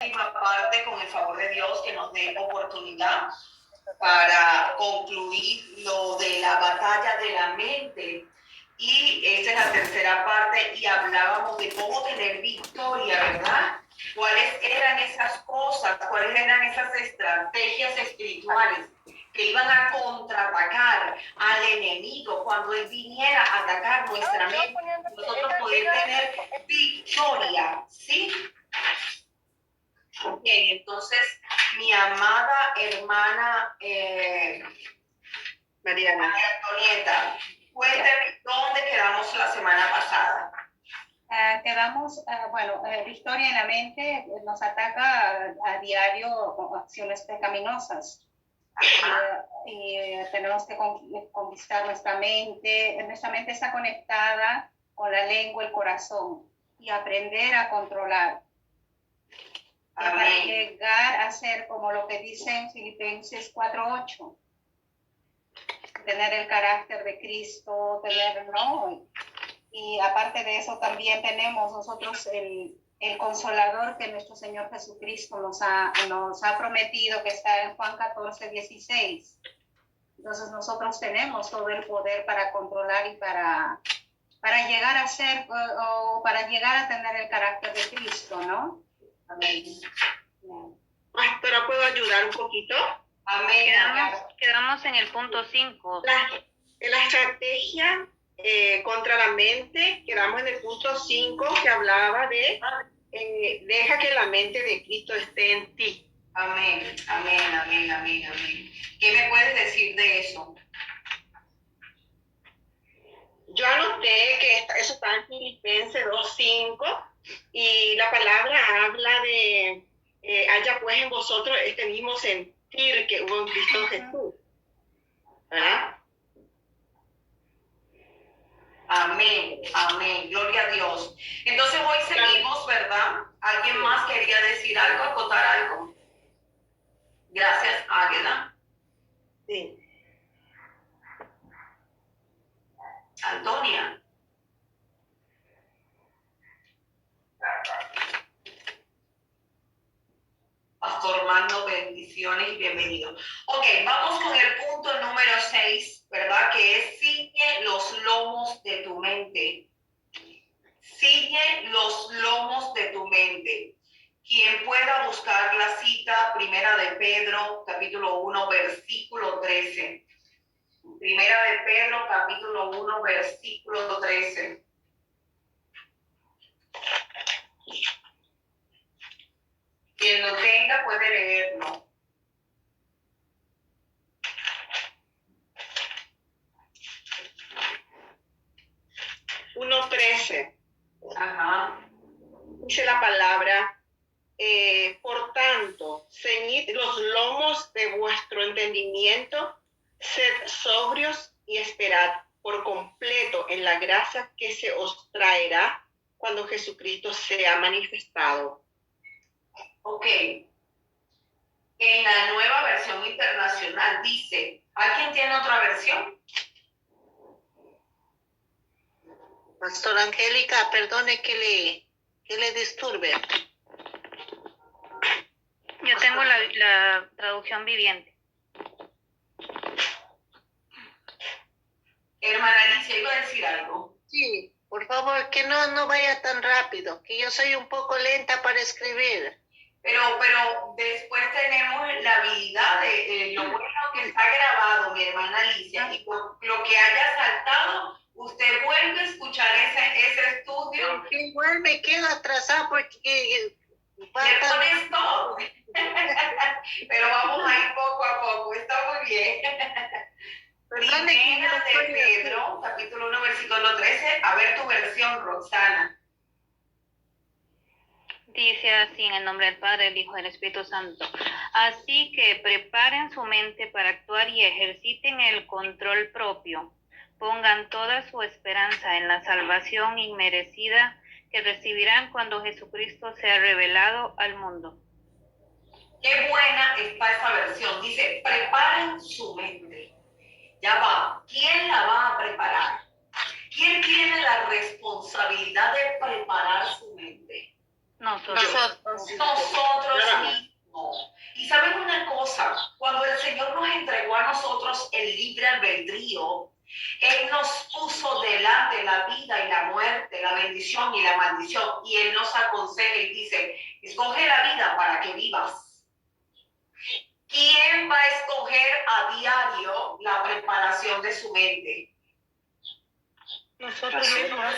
última parte, con el favor de Dios, que nos dé oportunidad para concluir lo de la batalla de la mente. Y esta es la tercera parte y hablábamos de cómo tener victoria, ¿verdad? ¿Cuáles eran esas cosas? ¿Cuáles eran esas estrategias espirituales que iban a contraatacar al enemigo cuando él viniera a atacar nuestra mente? Nosotros poder tener victoria, ¿sí? Ok, entonces, mi amada hermana Mariana Antonieta, cuéntame dónde quedamos la semana pasada. Quedamos, Victoria en la mente nos ataca a diario con acciones pecaminosas. Y tenemos que conquistar nuestra mente. Nuestra mente está conectada con la lengua, el corazón, y aprender a controlar. Para llegar a ser como lo que dice en Filipenses 4:8. Tener el carácter de Cristo, ¿no? Y aparte de eso también tenemos nosotros el consolador que nuestro Señor Jesucristo nos ha prometido, que está en Juan 14:16. Entonces nosotros tenemos todo el poder para controlar y para llegar a ser o para llegar a tener el carácter de Cristo, ¿no? Amén. Pastora, ¿puedo ayudar un poquito? Amén. Quedamos en el punto 5. La estrategia contra la mente, quedamos en el punto 5 que hablaba de deja que la mente de Cristo esté en ti. Amén, amén, amén, amén, amén. ¿Qué me puedes decir de eso? Yo anoté que eso está en Filipenses 2:5 y la palabra habla de haya pues en vosotros este mismo sentir que hubo en Cristo Jesús. ¿Verdad? Amén, amén, gloria a Dios. Entonces hoy seguimos, ¿verdad? ¿Alguien más quería decir algo, acotar algo? Gracias, Águeda. Sí. Antonia. Pastor Mando, bendiciones y bienvenido. Ok, vamos con el punto número 6, ¿verdad? Que es ciñe los lomos de tu mente. Ciñe los lomos de tu mente. Quien pueda buscar la cita, Primera de Pedro, capítulo 1, versículo 13. Primera de Pedro, capítulo 1, versículo 13. Quien lo tenga puede leerlo. Ajá. Dice la palabra, por tanto, ceñid los lomos de vuestro entendimiento, sed sobrios y esperad por completo en la gracia que se os traerá cuando Jesucristo sea manifestado. Ok. En la nueva versión internacional dice, ¿alguien tiene otra versión? Pastor Angélica, perdone que le disturbe. Yo tengo la traducción viviente. Hermana Alicia, ¿iba a decir algo? Sí, por favor, que no vaya tan rápido, que yo soy un poco lenta para escribir. Pero después tenemos la habilidad de lo bueno que está grabado, mi hermana Alicia, y lo que haya saltado, usted vuelve a escuchar ese estudio. Igual me quedo atrasada porque le pones todo. Pero vamos a ir poco a poco, está muy bien. Primera de Pedro, capítulo 1, versículo 13. A ver tu versión, Roxana. Dice así, en el nombre del Padre, del Hijo y del Espíritu Santo. Así que preparen su mente para actuar y ejerciten el control propio. Pongan toda su esperanza en la salvación inmerecida que recibirán cuando Jesucristo sea revelado al mundo. Qué buena está esa versión. Dice, preparen su mente. Ya va. ¿Quién la va a preparar? ¿Quién tiene la responsabilidad de preparar su mente? Nosotros. Nosotros escoge la vida para que vivas. ¿Quién va a escoger a diario la preparación de su mente? Nosotros mismos.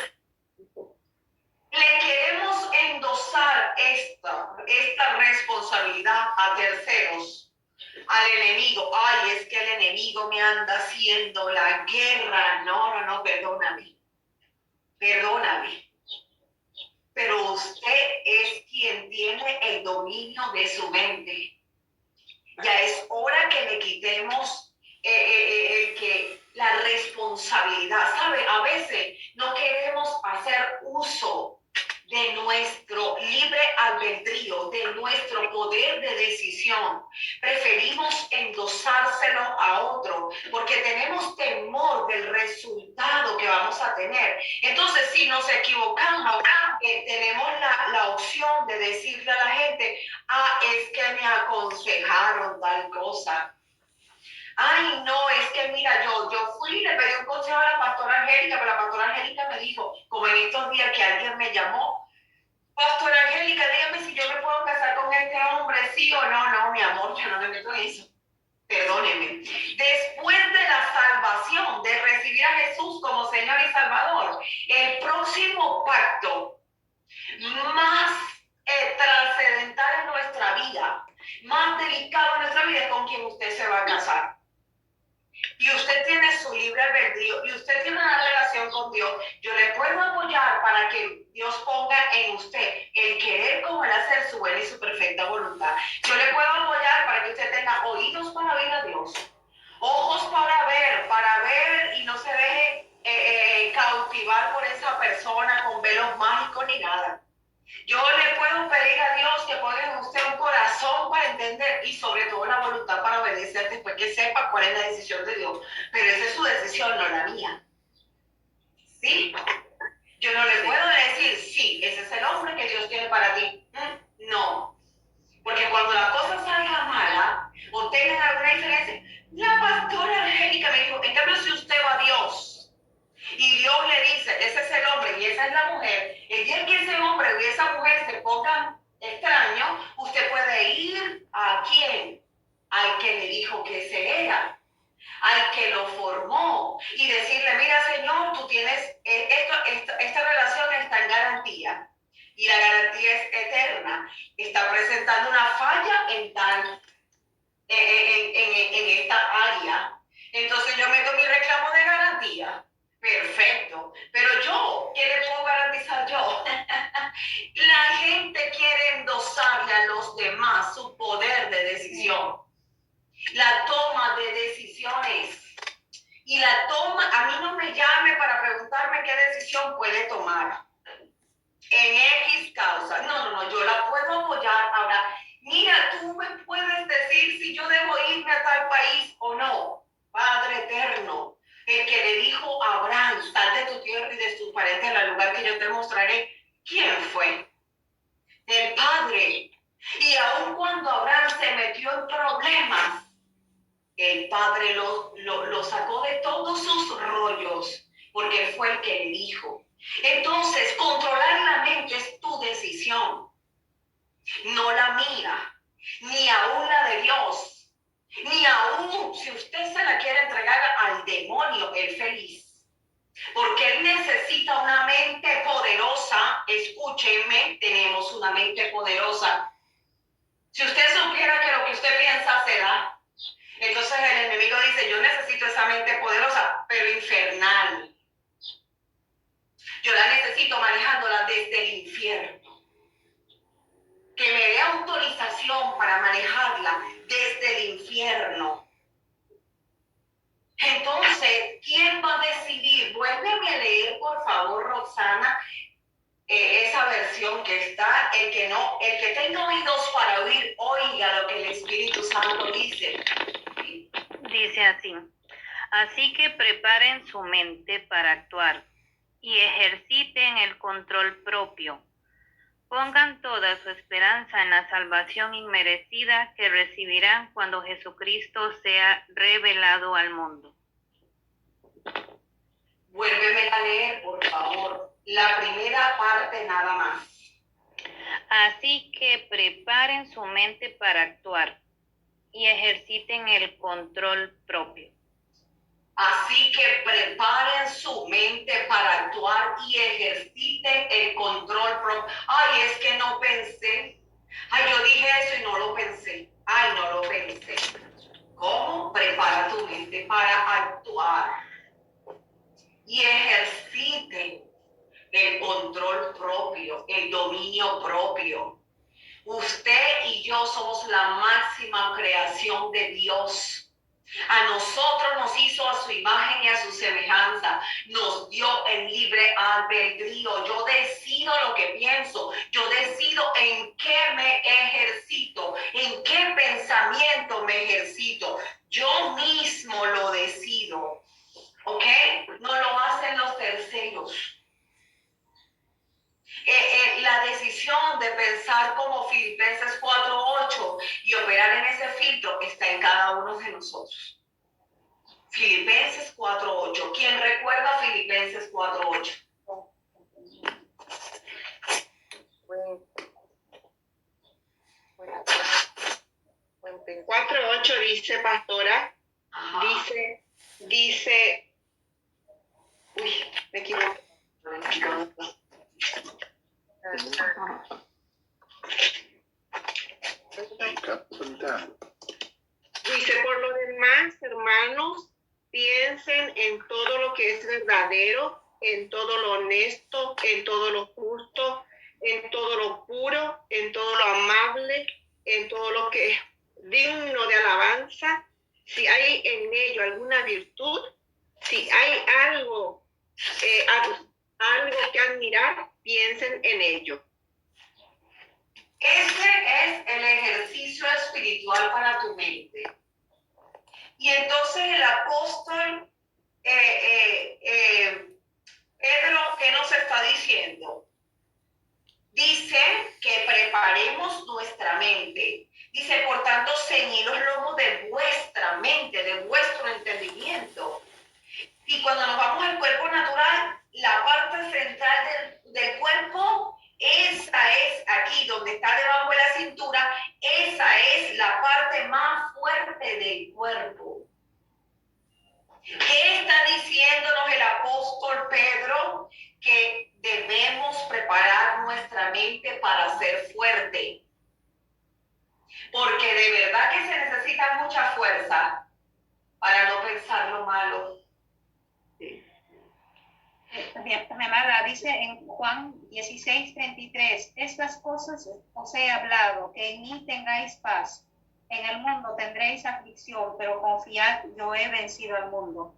Le queremos endosar esta responsabilidad a terceros, al enemigo. Ay, es que el enemigo me anda haciendo la guerra. No, perdóname. Perdóname. Pero usted es quien tiene el dominio de su mente. Ya es hora que le quitemos la responsabilidad. ¿Sabe? A veces no queremos hacer uso de nuestro libre albedrío, de nuestro poder de decisión. Preferimos endosárselo a otro porque tenemos temor del resultado que vamos a tener. Entonces, si nos equivocamos, tenemos la opción de decirle a la gente, es que me aconsejaron tal cosa. Ay, no, es que mira, yo fui y le pedí un consejo a la pastora Angélica, pero la pastora Angélica me dijo, como en estos días que alguien me llamó, pastora Angélica, dígame si yo me puedo casar con este hombre, sí o no. No, mi amor, yo no me meto en eso. Perdóneme. Después de la salvación, de recibir a Jesús como Señor y Salvador, el próximo pacto más trascendental en nuestra vida, más delicado en nuestra vida, es con quien usted se va a casar. Y usted tiene su libre albedrío y usted tiene una relación con Dios. Yo le puedo apoyar para que Dios ponga en usted el querer como el hacer su buena y su perfecta voluntad. Yo le puedo apoyar para que usted tenga oídos para oír a Dios, ojos para ver y no se deje cautivar por esa persona con velos mágicos ni nada. Yo le puedo pedir a Dios que ponga en usted un corazón para entender y sobre todo la voluntad para obedecer después que sepa cuál es la decisión de Dios. Pero esa es su decisión, no la mía. ¿Sí? Yo no le puedo decir, sí, ese es el hombre que Dios tiene para ti. No. Porque cuando la cosa salga mala o tengan alguna diferencia, la pastora Angélica me dijo, en cambio si usted va a Dios, y Dios le dice, ese es el hombre y esa es la mujer, el día que ese hombre y esa mujer se pongan extraños, usted puede ir ¿a quién? Al que le dijo que ese era, al que lo formó y decirle, mira Señor, tú tienes, esta relación está en garantía y la garantía es eterna, está presentando una falla en esta área, entonces yo meto mi reclamo de garantía. Perfecto, pero ¿qué le puedo garantizar yo? La gente quiere endosarle a los demás su poder de decisión, la toma de decisiones. Y a mí no me llame para preguntarme qué decisión puede tomar en X causa. No, yo la puedo apoyar. Ahora, mira, tú me puedes decir si yo debo irme a tal país o no. Padre eterno, el que le dijo a Abraham, sal de tu tierra y de tus parientes al lugar que yo te mostraré. ¿Quién fue? El Padre. Y aun cuando Abraham se metió en problemas, el Padre lo sacó de todos sus rollos, porque fue el que le dijo. Entonces, controlar la mente es tu decisión, no la mía, ni aún la de Dios. Ni aún si usted se la quiere entregar al demonio, el feliz. Porque él necesita una mente poderosa. Escúchenme, tenemos una mente poderosa. Si usted supiera que lo que usted piensa se da, entonces el enemigo dice, yo necesito esa mente poderosa, pero infernal. Yo la necesito manejándola desde el infierno. Que me dé autorización para manejarla desde el infierno. Entonces, ¿quién va a decidir? Vuélveme a leer, por favor, Roxana, esa versión que está, el que tenga oídos para oír, oiga lo que el Espíritu Santo dice. Dice así: así que preparen su mente para actuar y ejerciten el control propio. Pongan toda su esperanza en la salvación inmerecida que recibirán cuando Jesucristo sea revelado al mundo. Vuélveme a leer, por favor, la primera parte nada más. Así que preparen su mente para actuar y ejerciten el control propio. Así que preparen su mente para actuar y ejerciten el control propio. Ay, es que no pensé. Ay, yo dije eso y no lo pensé. Ay, no lo pensé. ¿Cómo? Prepara tu mente para actuar y ejerciten el control propio, el dominio propio. Usted y yo somos la máxima creación de Dios. A nosotros nos hizo a su imagen y a su semejanza. Nos dio el libre albedrío. Yo decido lo que pienso. Yo decido en qué me ejercito, en qué pensamiento me ejercito. Yo mismo lo decido. ¿Ok? No lo hacen los terceros. La decisión de pensar como Filipenses 4:8 y operar en ese filtro está en cada uno de nosotros. Filipenses 4:8. ¿Quién recuerda Filipenses 4:8? 4:8 dice, pastora, Ajá. dice, uy, me equivoqué. Dice, por lo demás, hermanos, piensen en todo lo que es verdadero, en todo lo honesto, en todo lo justo, en todo lo puro, en todo lo amable, en todo lo que es digno de alabanza. Si hay en ello alguna virtud, si hay algo que admirar, piensen en ello. Ese es el ejercicio espiritual para tu mente. Y entonces el apóstol Pedro, ¿qué nos está diciendo? Dice que preparemos nuestra mente. Dice, por tanto, ceñid los lomos de vuestra mente, de vuestro entendimiento. Y cuando nos vamos al cuerpo natural, la parte central del cuerpo, esa es aquí, donde está debajo de la cintura, esa es la parte más fuerte del cuerpo. ¿Qué está diciéndonos el apóstol Pedro? Que debemos preparar nuestra mente para ser fuerte. Porque de verdad que se necesita mucha fuerza para no pensar lo malo. Mi amada, dice en Juan 16:33, estas cosas os he hablado, que en mí tengáis paz. En el mundo tendréis aflicción, pero confiad, yo he vencido al mundo.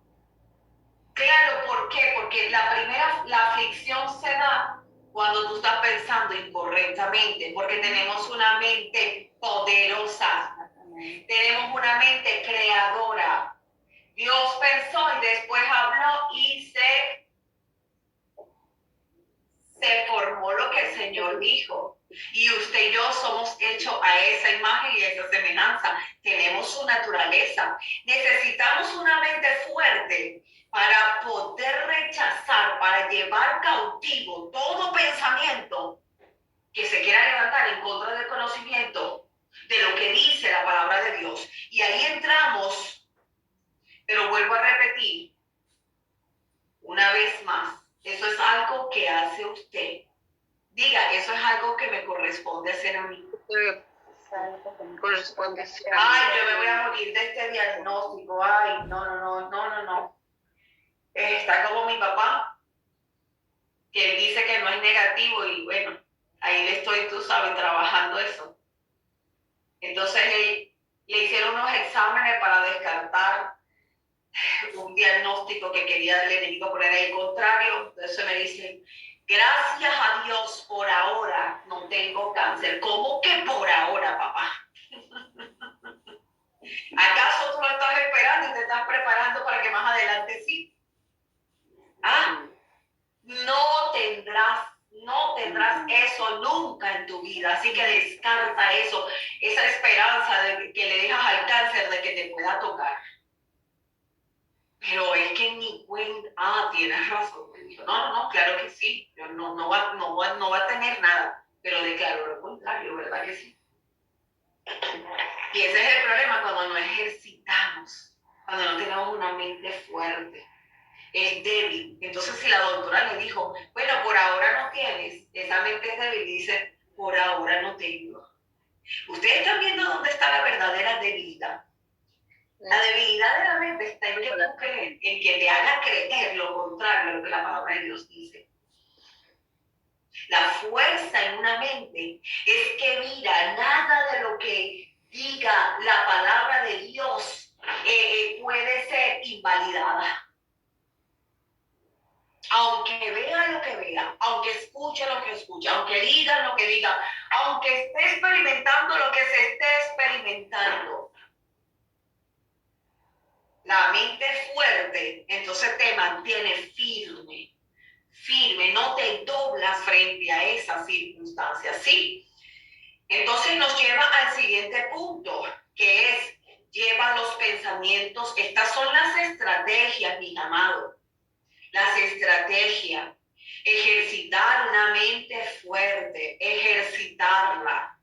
Claro, ¿por qué? Porque la aflicción se da cuando tú estás pensando incorrectamente, porque tenemos una mente poderosa, tenemos una mente creadora. Dios pensó y después habló y se formó lo que el Señor dijo. Y usted y yo somos hechos a esa imagen y a esa semejanza. Tenemos su naturaleza. Necesitamos una mente fuerte para poder rechazar, para llevar cautivo todo pensamiento que se quiera levantar en contra del conocimiento de lo que dice la palabra de Dios. Y ahí entramos, pero vuelvo a repetir, una vez más, eso es algo que hace usted. Diga, eso es algo que me corresponde hacer a mí. Corresponde. Ay, yo me voy a morir de este diagnóstico. Ay, no. Está como mi papá, que él dice que no es negativo y bueno, ahí le estoy, tú sabes, trabajando eso. Entonces le hicieron unos exámenes para descartar un diagnóstico que quería el enemigo poner ahí contrario. Entonces me dicen, gracias a Dios, por ahora no tengo cáncer. ¿Cómo que por ahora, papá? ¿Acaso tú lo estás esperando y te estás preparando para que más adelante sí? No tendrás eso nunca en tu vida. Así que descarta eso, esa esperanza de que le dejas al cáncer de que te pueda tocar. Pero es que ni cuenta, tienes razón. No, claro que sí, no va a tener nada. pero declaró lo contrario, ¿verdad que sí? Y ese es el problema cuando no ejercitamos, cuando no tenemos una mente fuerte. Es débil. Entonces, si la doctora le dijo, bueno, por ahora no tienes, esa mente es débil, dice, por ahora no tengo. Ustedes están viendo dónde está la verdadera debilidad. La debilidad de la mente está en que tú crees, en que te haga creer lo contrario a lo que la palabra de Dios dice. La fuerza en una mente es que, mira, nada de lo que diga la palabra de Dios puede ser invalidada. Aunque vea lo que vea, aunque escuche lo que escuche, aunque diga lo que diga, aunque esté experimentando lo que se esté experimentando. La mente fuerte, entonces te mantiene firme, no te doblas frente a esas circunstancias, ¿sí? Entonces nos lleva al siguiente punto, que es, lleva los pensamientos. Estas son las estrategias, mis amados. Las estrategias, ejercitar una mente fuerte, ejercitarla.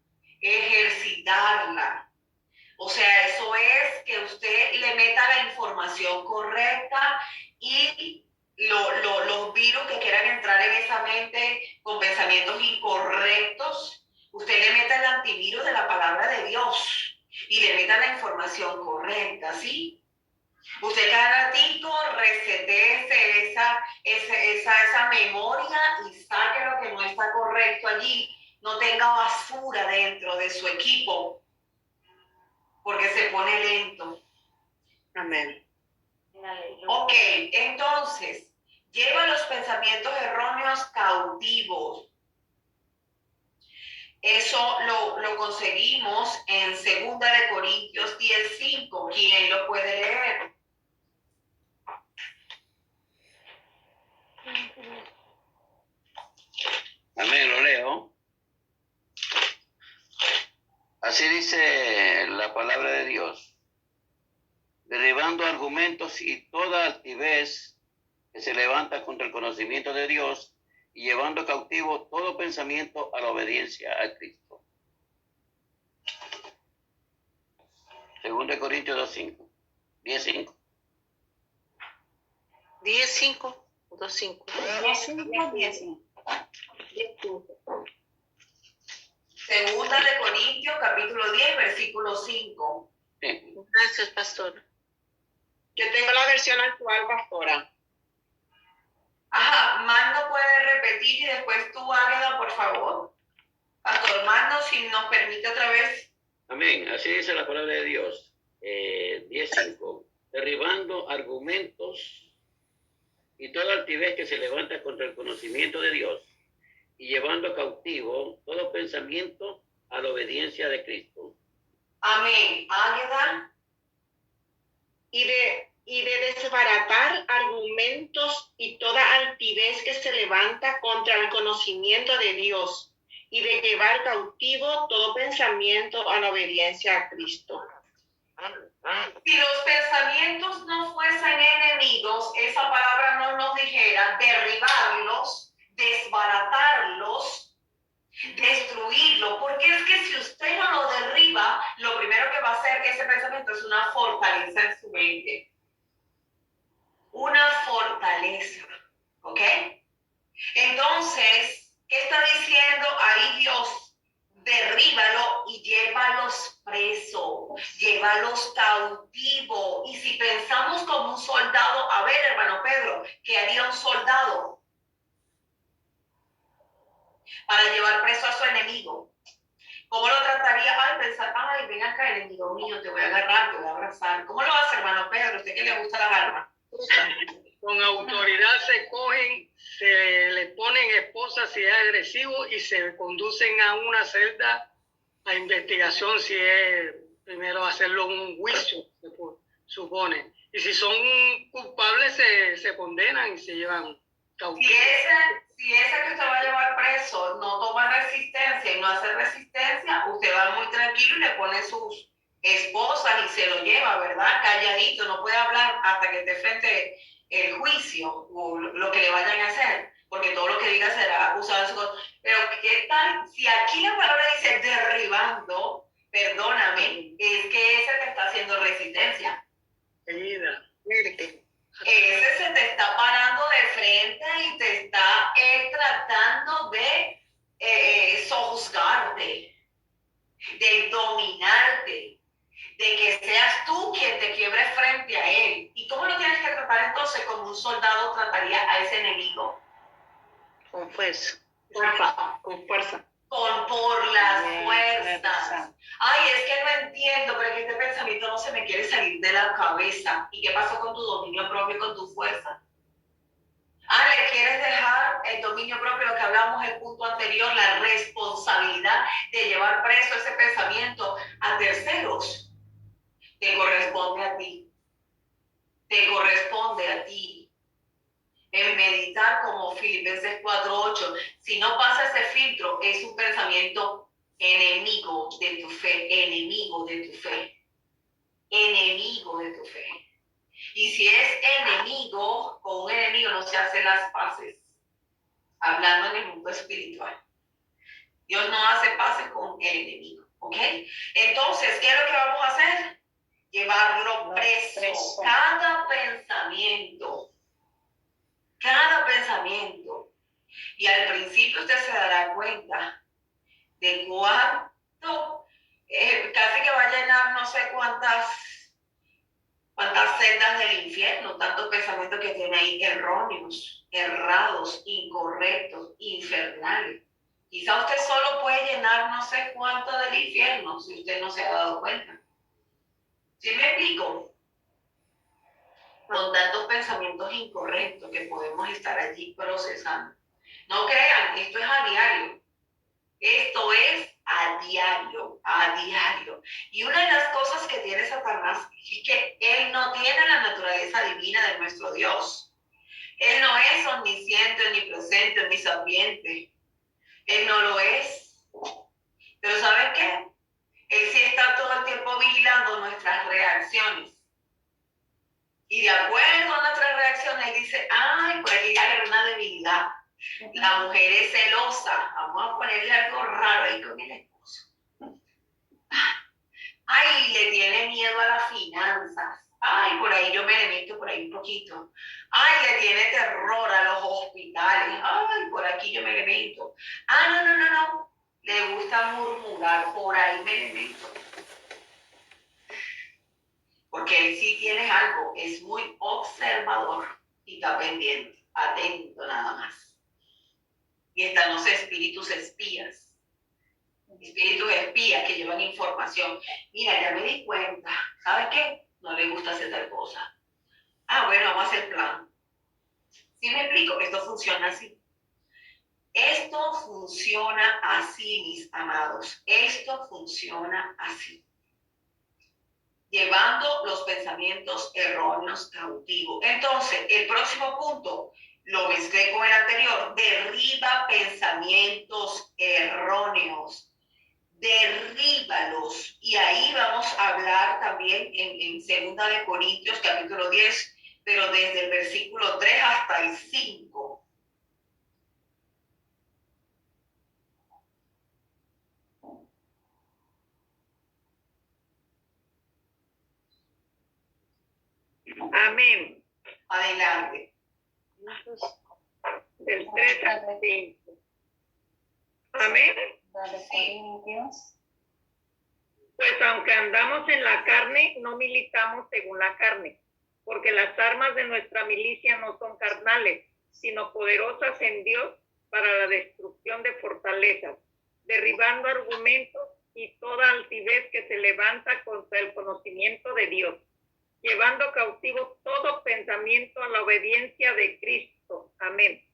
O sea, eso es que usted le meta la información correcta y los virus que quieran entrar en esa mente con pensamientos incorrectos, usted le meta el antivirus de la palabra de Dios y le meta la información correcta, ¿sí? Usted cada ratito resete esa memoria y saque lo que no está correcto allí. No tenga basura dentro de su equipo, porque se pone lento. Amén. Ok, entonces, lleva los pensamientos erróneos cautivos. Eso lo conseguimos en 2 de Corintios 10:5. ¿Quién lo puede leer? Amén, lo leo. Así dice la palabra de Dios, derribando argumentos y toda altivez que se levanta contra el conocimiento de Dios y llevando cautivo todo pensamiento a la obediencia a Cristo. 2 de Corintios 2:5. 10:5. 10:5 o 2:5. 10:5. 2 de Corintios, capítulo 10, versículo 5. Sí. Gracias, pastor. Yo tengo la versión actual, pastora. Ajá, Mando puede repetir y después tú, Águeda, por favor. Pastor Mando, si nos permite otra vez. Amén, así dice la palabra de Dios. 10:5. Derribando argumentos y toda altivez que se levanta contra el conocimiento de Dios y llevando cautivo todo pensamiento a la obediencia de Cristo. Amén. Águeda. Y de desbaratar argumentos y toda altivez que se levanta contra el conocimiento de Dios y de llevar cautivo todo pensamiento a la obediencia a Cristo. Si los pensamientos no fuesen enemigos, esa palabra no nos dijera derribarlos, desbaratarlos, destruirlo, porque es que si usted no lo derriba, lo primero que va a hacer ese pensamiento es una fortaleza en su mente. Una fortaleza, ¿ok? Entonces, ¿qué está diciendo ahí Dios? Derríbalo y llévalos preso, llévalos cautivo. Y si pensamos como un soldado, a ver, hermano Pedro, ¿qué haría un soldado para llevar preso a su enemigo? ¿Cómo lo trataría? Al pensar, ay, ven acá, enemigo mío, te voy a agarrar, te voy a abrazar. ¿Cómo lo hace, hermano Pedro? ¿Usted que le gusta las armas? Con autoridad se cogen, se le ponen esposas si es agresivo y se conducen a una celda a investigación si es primero hacerlo un juicio, se supone. Y si son culpables se condenan y se llevan cautivos. Si ese que usted va a llevar preso no toma resistencia y no hace resistencia, usted va muy tranquilo y le pone sus esposas y se lo lleva, ¿verdad? Calladito, no puede hablar hasta que esté frente el juicio o lo que le vayan a hacer. porque todo lo que diga será usado en su contra. Pero ¿qué tal si aquí la palabra dice derribando? Perdóname, es que ese te está haciendo resistencia. Querida. Ese se te está parando de frente y te está tratando de sojuzgarte, de dominarte, de que seas tú quien te quiebre frente a él. ¿Y cómo lo tienes que tratar entonces? Como un soldado trataría a ese enemigo. Con fuerza. Con fuerza. Por las fuerzas. Ay, es que no entiendo, pero es que este pensamiento no se me quiere salir de la cabeza. ¿Y qué pasó con tu dominio propio y con tu fuerza? Ah, ¿le quieres dejar el dominio propio, lo que hablamos en el punto anterior, la responsabilidad de llevar preso ese pensamiento a terceros? Te corresponde a ti. Te corresponde a ti. En meditar como Filipenses 4:8. Si no pasa ese filtro, es un pensamiento enemigo de tu fe, enemigo de tu fe, enemigo de tu fe. Y si es enemigo, con un enemigo no se hace las paces, hablando en el mundo espiritual. Dios no hace paces con el enemigo, ¿ok? Entonces, ¿qué es lo que vamos a hacer? Llevarlo preso. Cada pensamiento. Y al principio usted se dará cuenta de cuánto, casi que va a llenar no sé cuántas celdas del infierno, tantos pensamientos que tiene ahí erróneos, errados, incorrectos, infernales. Quizá usted solo puede llenar no sé cuánto del infierno si usted no se ha dado cuenta. ¿Sí me explico? Con tantos pensamientos incorrectos que podemos estar allí procesando. No crean, esto es a diario. Esto es a diario, a diario. Y una de las cosas que tiene Satanás es que él no tiene la naturaleza divina de nuestro Dios. Él no es omnisciente, ni presente, ni sapiente. Él no lo es. Pero ¿saben qué? Él sí está todo el tiempo vigilando nuestras reacciones. Y de acuerdo a nuestras reacciones, él dice, ay, por aquí hay una debilidad. La mujer es celosa. Vamos a ponerle algo raro ahí con el esposo. Ay, le tiene miedo a las finanzas. Ay, por ahí yo me le meto por ahí un poquito. Ay, le tiene terror a los hospitales. Ay, por aquí yo me le meto. Ah, no. Le gusta murmurar. Por ahí me le meto. Porque él sí tiene algo. Es muy observador y está pendiente. Atento nada más. Y están los espíritus espías. Espíritus espías que llevan información. Mira, ya me di cuenta. ¿Sabes qué? No le gusta hacer tal cosa. Ah, bueno, vamos a hacer plan. ¿Sí me explico? Esto funciona así. Esto funciona así, mis amados. Esto funciona así. Llevando los pensamientos erróneos cautivos. Entonces, el próximo punto, lo mezclé con el anterior, derriba pensamientos erróneos. Derríbalos. Y ahí vamos a hablar también en 2 de Corintios, capítulo 10, pero desde el versículo 3 hasta el 5. Amén. Adelante. Del 3 al 5. Amén. Pues aunque andamos en la carne, no militamos según la carne, porque las armas de nuestra milicia no son carnales, sino poderosas en Dios para la destrucción de fortalezas, derribando argumentos y toda altivez que se levanta contra el conocimiento de Dios, llevando cautivo todo pensamiento a la obediencia de Cristo. Amén.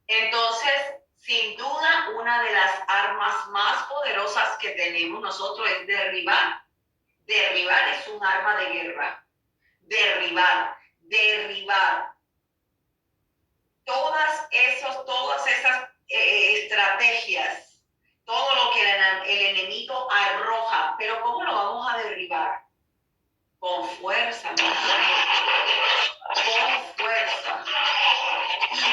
Entonces, sin duda, una de las armas más poderosas que tenemos nosotros es derribar. Derribar es un arma de guerra. Derribar. Todas esas estrategias, todo lo que el enemigo arroja, pero ¿cómo lo vamos a derribar? Con fuerza, con fuerza. Y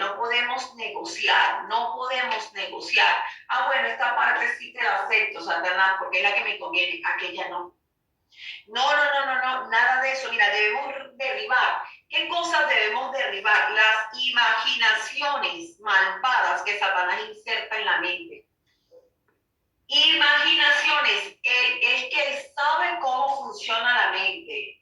no podemos negociar, no podemos negociar. Ah, bueno, esta parte sí te la acepto, Satanás, porque es la que me conviene, aquella no. No, nada de eso. Mira, debemos derribar. ¿Qué cosas debemos derribar? Las imaginaciones malvadas que Satanás inserta en la mente. Imaginaciones, es que él sabe cómo funciona la mente.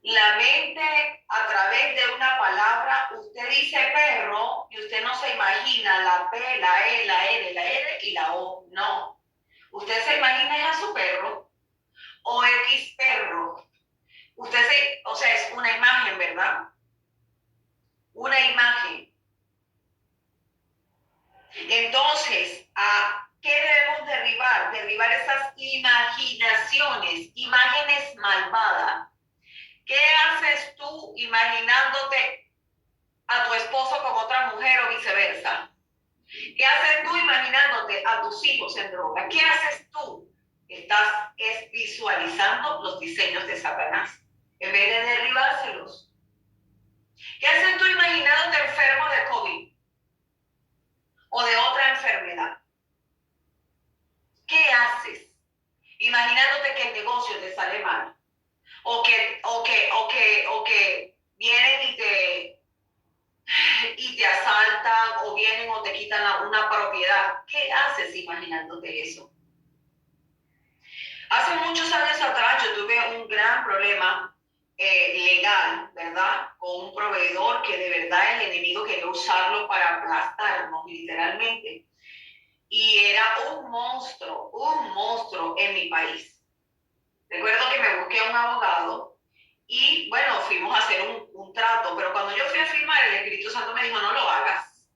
La mente, a través de una palabra, usted dice perro y usted no se imagina la P, la E, la R, la R y la O. No. Usted se imagina a su perro o X perro. O sea, es una imagen, ¿verdad? Una imagen. Entonces, ¿qué debemos derribar? Derribar esas imaginaciones, imágenes malvadas. ¿Qué haces tú imaginándote a tu esposo con otra mujer o viceversa? ¿Qué haces tú imaginándote a tus hijos en droga? ¿Qué haces tú? Estás visualizando los diseños de Satanás en vez de derribárselos. ¿Qué haces tú imaginándote enfermo de COVID o de otra enfermedad? ¿Qué haces imaginándote que el negocio te sale mal? O que vienen y te asaltan, o vienen o te quitan una propiedad. ¿Qué haces imaginándote eso? Hace muchos años atrás yo tuve un gran problema legal, ¿verdad? Con un proveedor que de verdad el enemigo quería usarlo para aplastarnos, literalmente. Y era un monstruo en mi país. Recuerdo que me busqué a un abogado y, bueno, fuimos a hacer un trato, pero cuando yo fui a firmar, el Espíritu Santo me dijo, no lo hagas.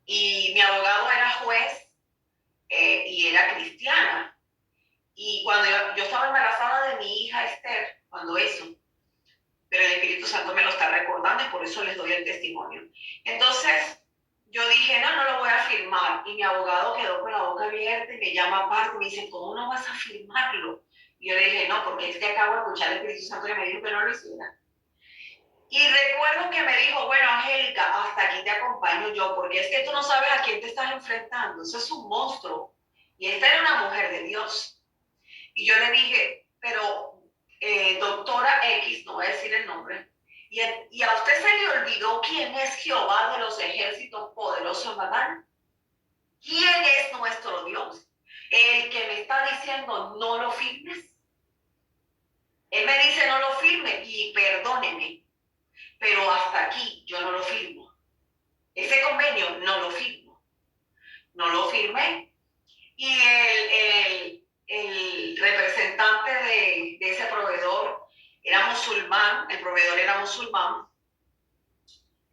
Y mi abogado era juez y era cristiana. Y cuando yo estaba embarazada de mi hija Esther, cuando eso, pero el Espíritu Santo me lo está recordando y por eso les doy el testimonio. Entonces, yo dije, no lo voy a firmar. Y mi abogado quedó con la boca abierta y me llama aparte y me dice, ¿cómo no vas a firmarlo? Y yo le dije, no, porque es que acabo de escuchar el Espíritu Santo y me dijo que no lo hiciera. Y recuerdo que me dijo, bueno, Angélica, hasta aquí te acompaño yo, porque es que tú no sabes a quién te estás enfrentando. Eso es un monstruo. Y esta era una mujer de Dios. Y yo le dije, pero doctora X, no voy a decir el nombre, y a usted se le olvidó quién es Jehová de los ejércitos poderosos, ¿verdad? ¿Quién es nuestro Dios? El que me está diciendo no lo firmes. Él me dice no lo firme y perdóneme, pero hasta aquí yo no lo firmo. Ese convenio no lo firmo. No lo firmé. Y el representante de ese proveedor era musulmán, el proveedor era musulmán,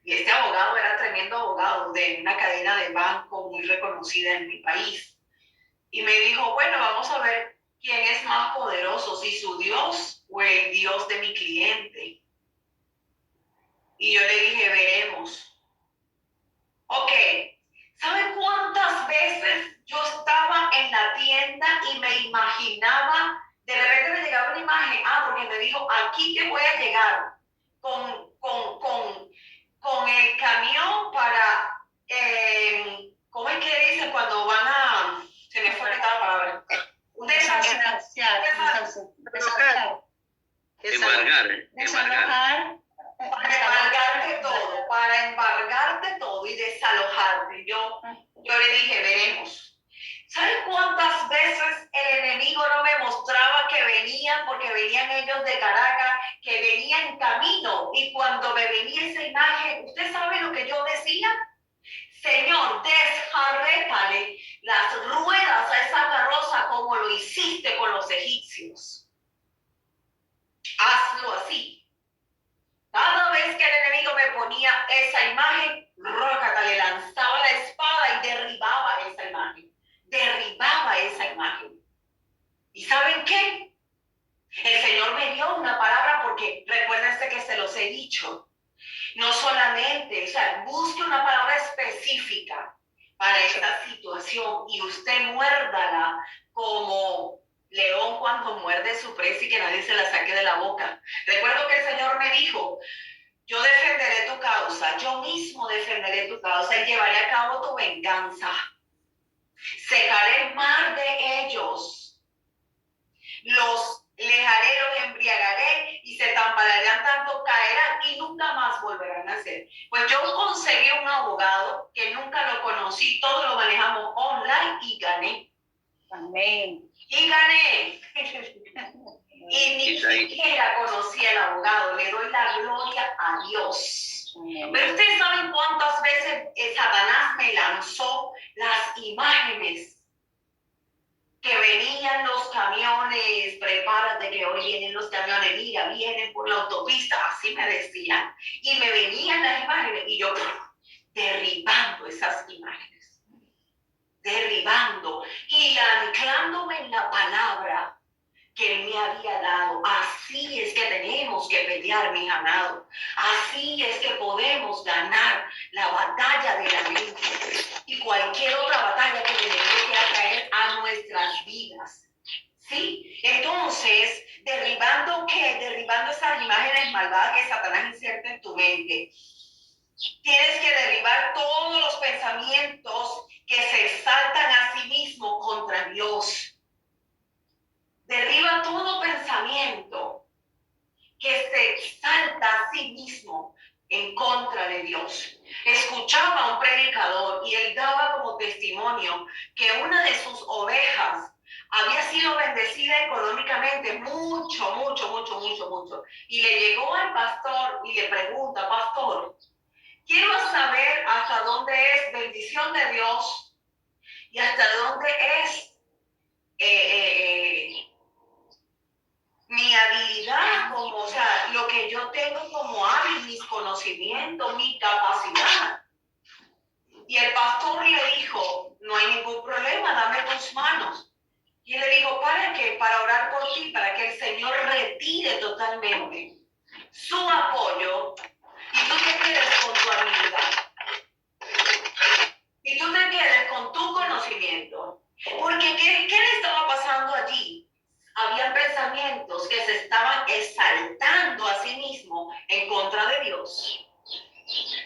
y este abogado era tremendo abogado de una cadena de banco muy reconocida en mi país. Y me dijo, bueno, vamos a ver quién es más poderoso, si su Dios o el Dios de mi cliente. Y yo le dije, veremos. Ok, ¿saben cuántas veces yo estaba en la tienda y me imaginaba, de repente me llegaba una imagen, porque me dijo, aquí te voy a llegar con el camión para, ¿cómo es que dicen cuando van a, se me fue esta palabra, un Desalojar. Para embargarte todo y desalojarte. Yo le dije, veremos. ¿Sabes cuántas veces el enemigo no me mostraba que venían, porque venían ellos de Caracas, que venían en camino? Y cuando me venía esa imagen, ¿usted sabe lo que yo decía? Señor, desjarrétale las ruedas a esa carroza como lo hiciste con los egipcios. Hazlo así. Cada vez que el enemigo me ponía esa imagen, rócata, le lanzaba la espada y derribaba esa imagen. Derribaba esa imagen. ¿Y saben qué? El Señor me dio una palabra porque recuérdense que se los he dicho. No solamente, o sea, busque una palabra específica para esta situación y usted muérdala como león cuando muerde su presa y que nadie se la saque de la boca. Recuerdo que el Señor me dijo, Yo defenderé tu causa, yo mismo defenderé tu causa y llevaré a cabo tu venganza. Secaré el mar de ellos, les haré, los embriagaré y se tambalearán tanto, caerán y nunca más volverán a ser. Pues yo conseguí un abogado que nunca lo conocí, todo lo manejamos online y gané. Amén. Y gané. Y ni siquiera conocí al abogado, le doy la gloria a Dios. Pero ustedes saben cuántas veces Satanás me lanzó las imágenes que venían los camiones, prepárate que hoy vienen los camiones, mira, vienen por la autopista, así me decían, y me venían las imágenes y yo derribando esas imágenes, derribando y anclándome en la palabra que Él me había dado. Así es que tenemos que pelear, mi amado. Así es que podemos ganar la batalla de la mente y cualquier otra batalla que tenemos que atraer a nuestras vidas. ¿Sí? Entonces, derribando esas imágenes malvadas que Satanás inserta en tu mente. Tienes que derribar todos los pensamientos que se exaltan a sí mismos contra Dios. Derriba todo pensamiento que se exalta a sí mismo en contra de Dios. Escuchaba a un predicador y él daba como testimonio que una de sus ovejas había sido bendecida económicamente mucho. Y le llegó al pastor y le pregunta, pastor, quiero saber hasta dónde es bendición de Dios y hasta dónde es mi habilidad, como, o sea, lo que yo tengo como hábil, mis conocimientos, mi capacidad. Y el pastor le dijo, no hay ningún problema, dame tus manos. Y él le dijo, ¿para qué? Para orar por ti, para que el Señor retire totalmente su apoyo y tú te quedes con tu habilidad. Y tú te quedes con tu conocimiento. Porque ¿qué le estaba pasando allí? Había pensamientos que se estaban exaltando a sí mismo en contra de Dios.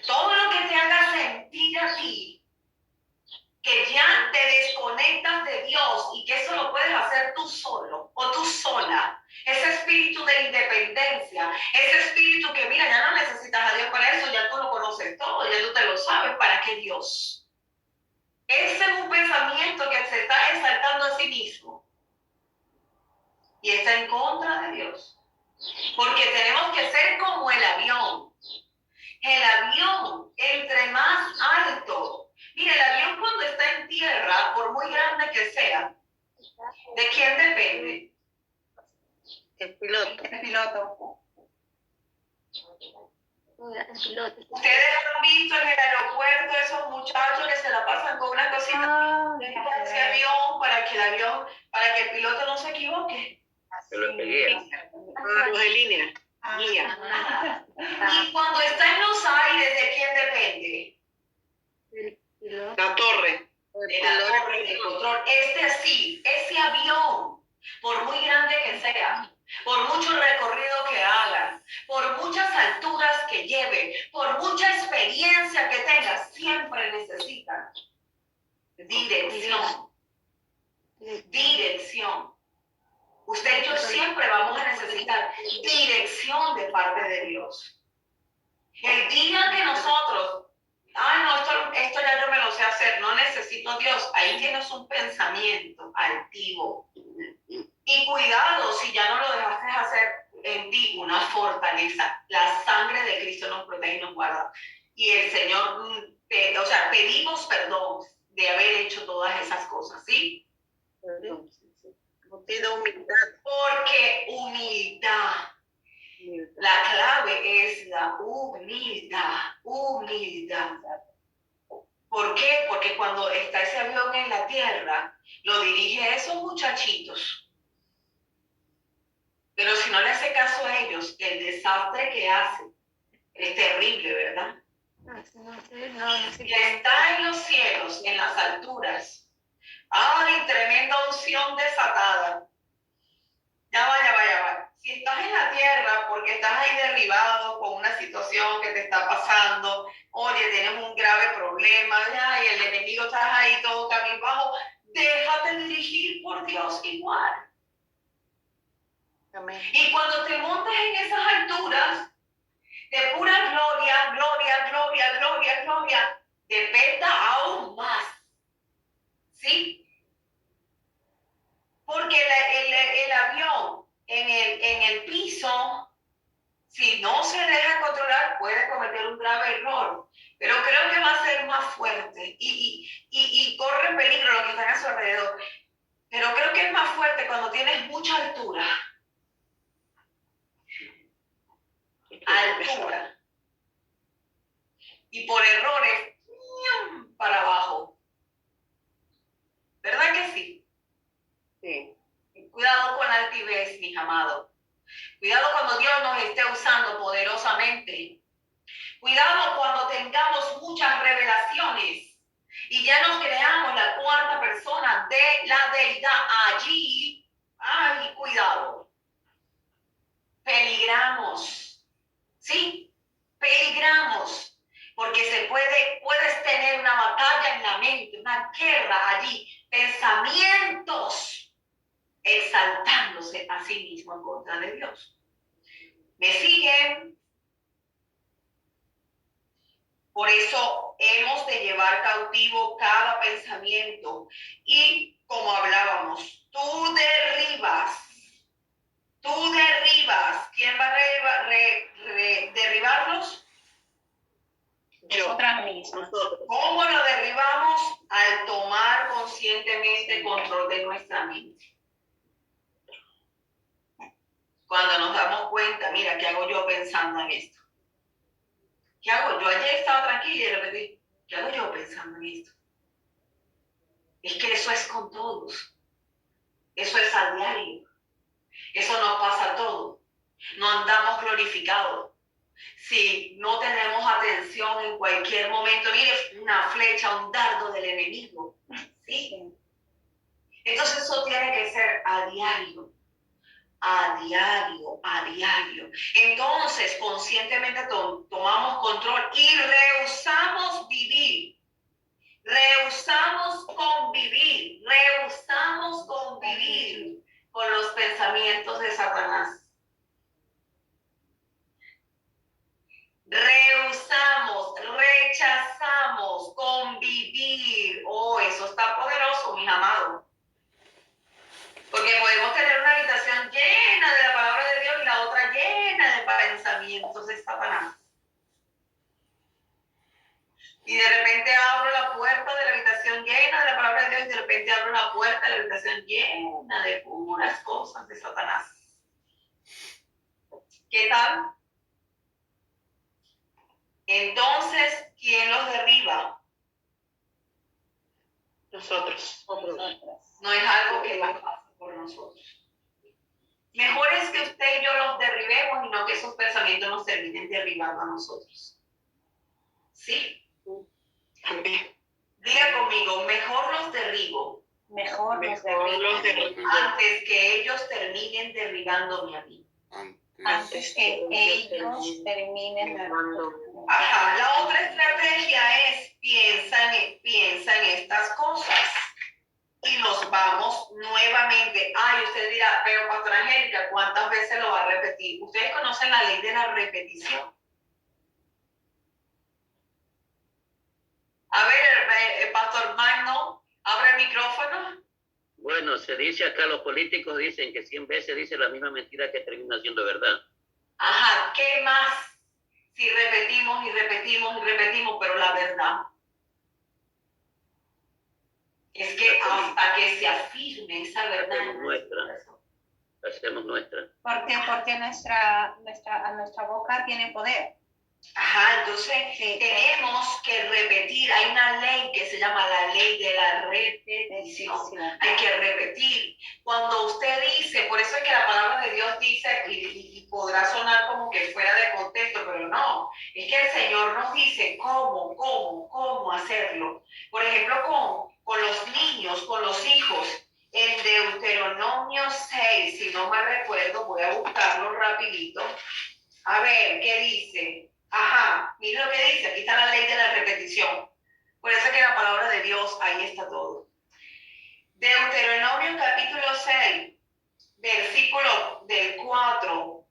Todo lo que te haga sentir a ti que ya te desconectas de Dios y que eso lo puedes hacer tú solo o tú sola, ese espíritu de independencia, ese espíritu que mira, ya no necesitas a Dios para eso, ya tú lo conoces todo, ya tú te lo sabes, ¿para qué Dios? Ese es un pensamiento que se está exaltando a sí mismo y está en contra de Dios. Porque tenemos que ser como el avión. El avión, entre más alto. Mire, el avión cuando está en tierra, por muy grande que sea, ¿de quién depende? El piloto. El piloto. Ustedes han visto en el aeropuerto esos muchachos que se la pasan con una cosita de ese avión para que el piloto no se equivoque. Que lo pegué. Los de línea. Guía. Y cuando está en los aires, ¿de quién depende? La torre. De la torre de control. Ese avión, por muy grande que sea, por mucho recorrido que haga, por muchas alturas que lleve, por mucha experiencia que tenga, siempre necesita dirección. Dirección. Usted y yo siempre vamos a necesitar dirección de parte de Dios. El día que nosotros, no, esto ya yo me lo sé hacer, no necesito Dios, ahí tienes un pensamiento altivo. Y cuidado si ya no lo dejaste hacer en ti, una fortaleza. La sangre de Cristo nos protege y nos guarda. Y el Señor, pedimos perdón de haber hecho todas esas cosas, ¿sí? Porque humildad. La clave es la humildad. ¿Por qué? Porque cuando está ese avión en la tierra, lo dirige a esos muchachitos. Pero si no le hace caso a ellos, el desastre que hace es terrible, ¿verdad? Y está en los cielos, en las alturas. ¡Ay, tremenda unción desatada! Ya va. Si estás en la tierra porque estás ahí derribado con una situación situación que te está pasando, oye, tienes un grave problema, y el enemigo está ahí todo cabizbajo, déjate dirigir por Dios igual. Amén. Y cuando te montes en esas alturas, de pura gloria, gloria, gloria, gloria, gloria, dependa aún más. ¿Sí? Porque el avión en el piso, si no se deja controlar, puede cometer un grave error. Pero creo que va a ser más fuerte y corre peligro lo que están a su alrededor. Pero creo que es más fuerte cuando tienes mucha altura. Altura. Y por errores, para abajo. ¿Verdad que sí? Sí. Cuidado con la altivez, mis amados. Cuidado cuando Dios nos esté usando poderosamente. Cuidado cuando tengamos muchas revelaciones y ya nos creamos la cuarta persona de la deidad allí. ¡Ay, cuidado! Peligramos. ¿Sí? Peligramos. Porque puedes tener una batalla en la mente, una guerra allí, pensamientos exaltándose a sí mismo en contra de Dios. ¿Me siguen? Por eso hemos de llevar cautivo cada pensamiento. Y como hablábamos, tú derribas. ¿Quién va a derribarlos? Nosotras mismas. Nosotros. ¿Cómo lo derribamos? Al tomar conscientemente control de nuestra mente. Cuando nos damos cuenta, mira, ¿qué hago yo pensando en esto? ¿Qué hago? Yo ayer estaba tranquila y de repente, ¿qué hago yo pensando en esto? Es que eso es con todos. Eso es a diario. Eso nos pasa a todos. No andamos glorificados. Si no tenemos atención en cualquier momento, mire, una flecha, un dardo del enemigo. ¿Sí? Entonces eso tiene que ser a diario. A diario, a diario. Entonces, conscientemente tomamos control y rehusamos vivir. Rehusamos convivir con los pensamientos de Satanás. Rehusamos, rechazamos convivir. Oh, eso está poderoso, mis amados. Porque podemos tener una habitación llena de la palabra de Dios y la otra llena de pensamientos de Satanás. Y de repente abro la puerta de la habitación llena de la palabra de Dios y de repente abro la puerta de la habitación llena de puras cosas de Satanás. ¿Qué tal? Entonces, ¿quién los derriba? Nosotros. No es algo que va a pasar por nosotros. Mejor es que usted y yo los derribemos y no que esos pensamientos nos terminen derribando a nosotros. ¿Sí? Amén. Diga conmigo, mejor los derribo Mejor los los derribamos antes que ellos terminen derribándome a mí. antes que ellos terminen derribando. Ajá, la otra estrategia es piensa en estas cosas y los vamos nuevamente. Ay, usted dirá, pero Pastora Angélica, ¿cuántas veces lo va a repetir? Ustedes conocen la ley de la repetición. A ver, Pastor Magno, abre el micrófono. Bueno, se dice acá, los políticos dicen que 100 veces dice la misma mentira que termina siendo verdad. Ajá, ¿qué más? Si repetimos y repetimos y repetimos, pero la verdad es que hasta que se afirme esa verdad en nuestro corazón. Hacemos nuestra. Porque nuestra boca tiene poder. Ajá, entonces tenemos que repetir. Hay una ley que se llama la ley de la repetición. Hay que repetir. Cuando usted dice, por eso es que la palabra de Dios dice, y podrá sonar como que fuera de contexto, pero no. Es que el Señor nos dice cómo hacerlo. Por ejemplo, con los niños, con los hijos. En Deuteronomio 6, si no mal recuerdo, voy a buscarlo rapidito. A ver, ¿qué dice? Ajá, mira lo que dice, aquí está la ley de la repetición. Por eso es que la palabra de Dios, ahí está todo. Deuteronomio capítulo 6, versículo del 4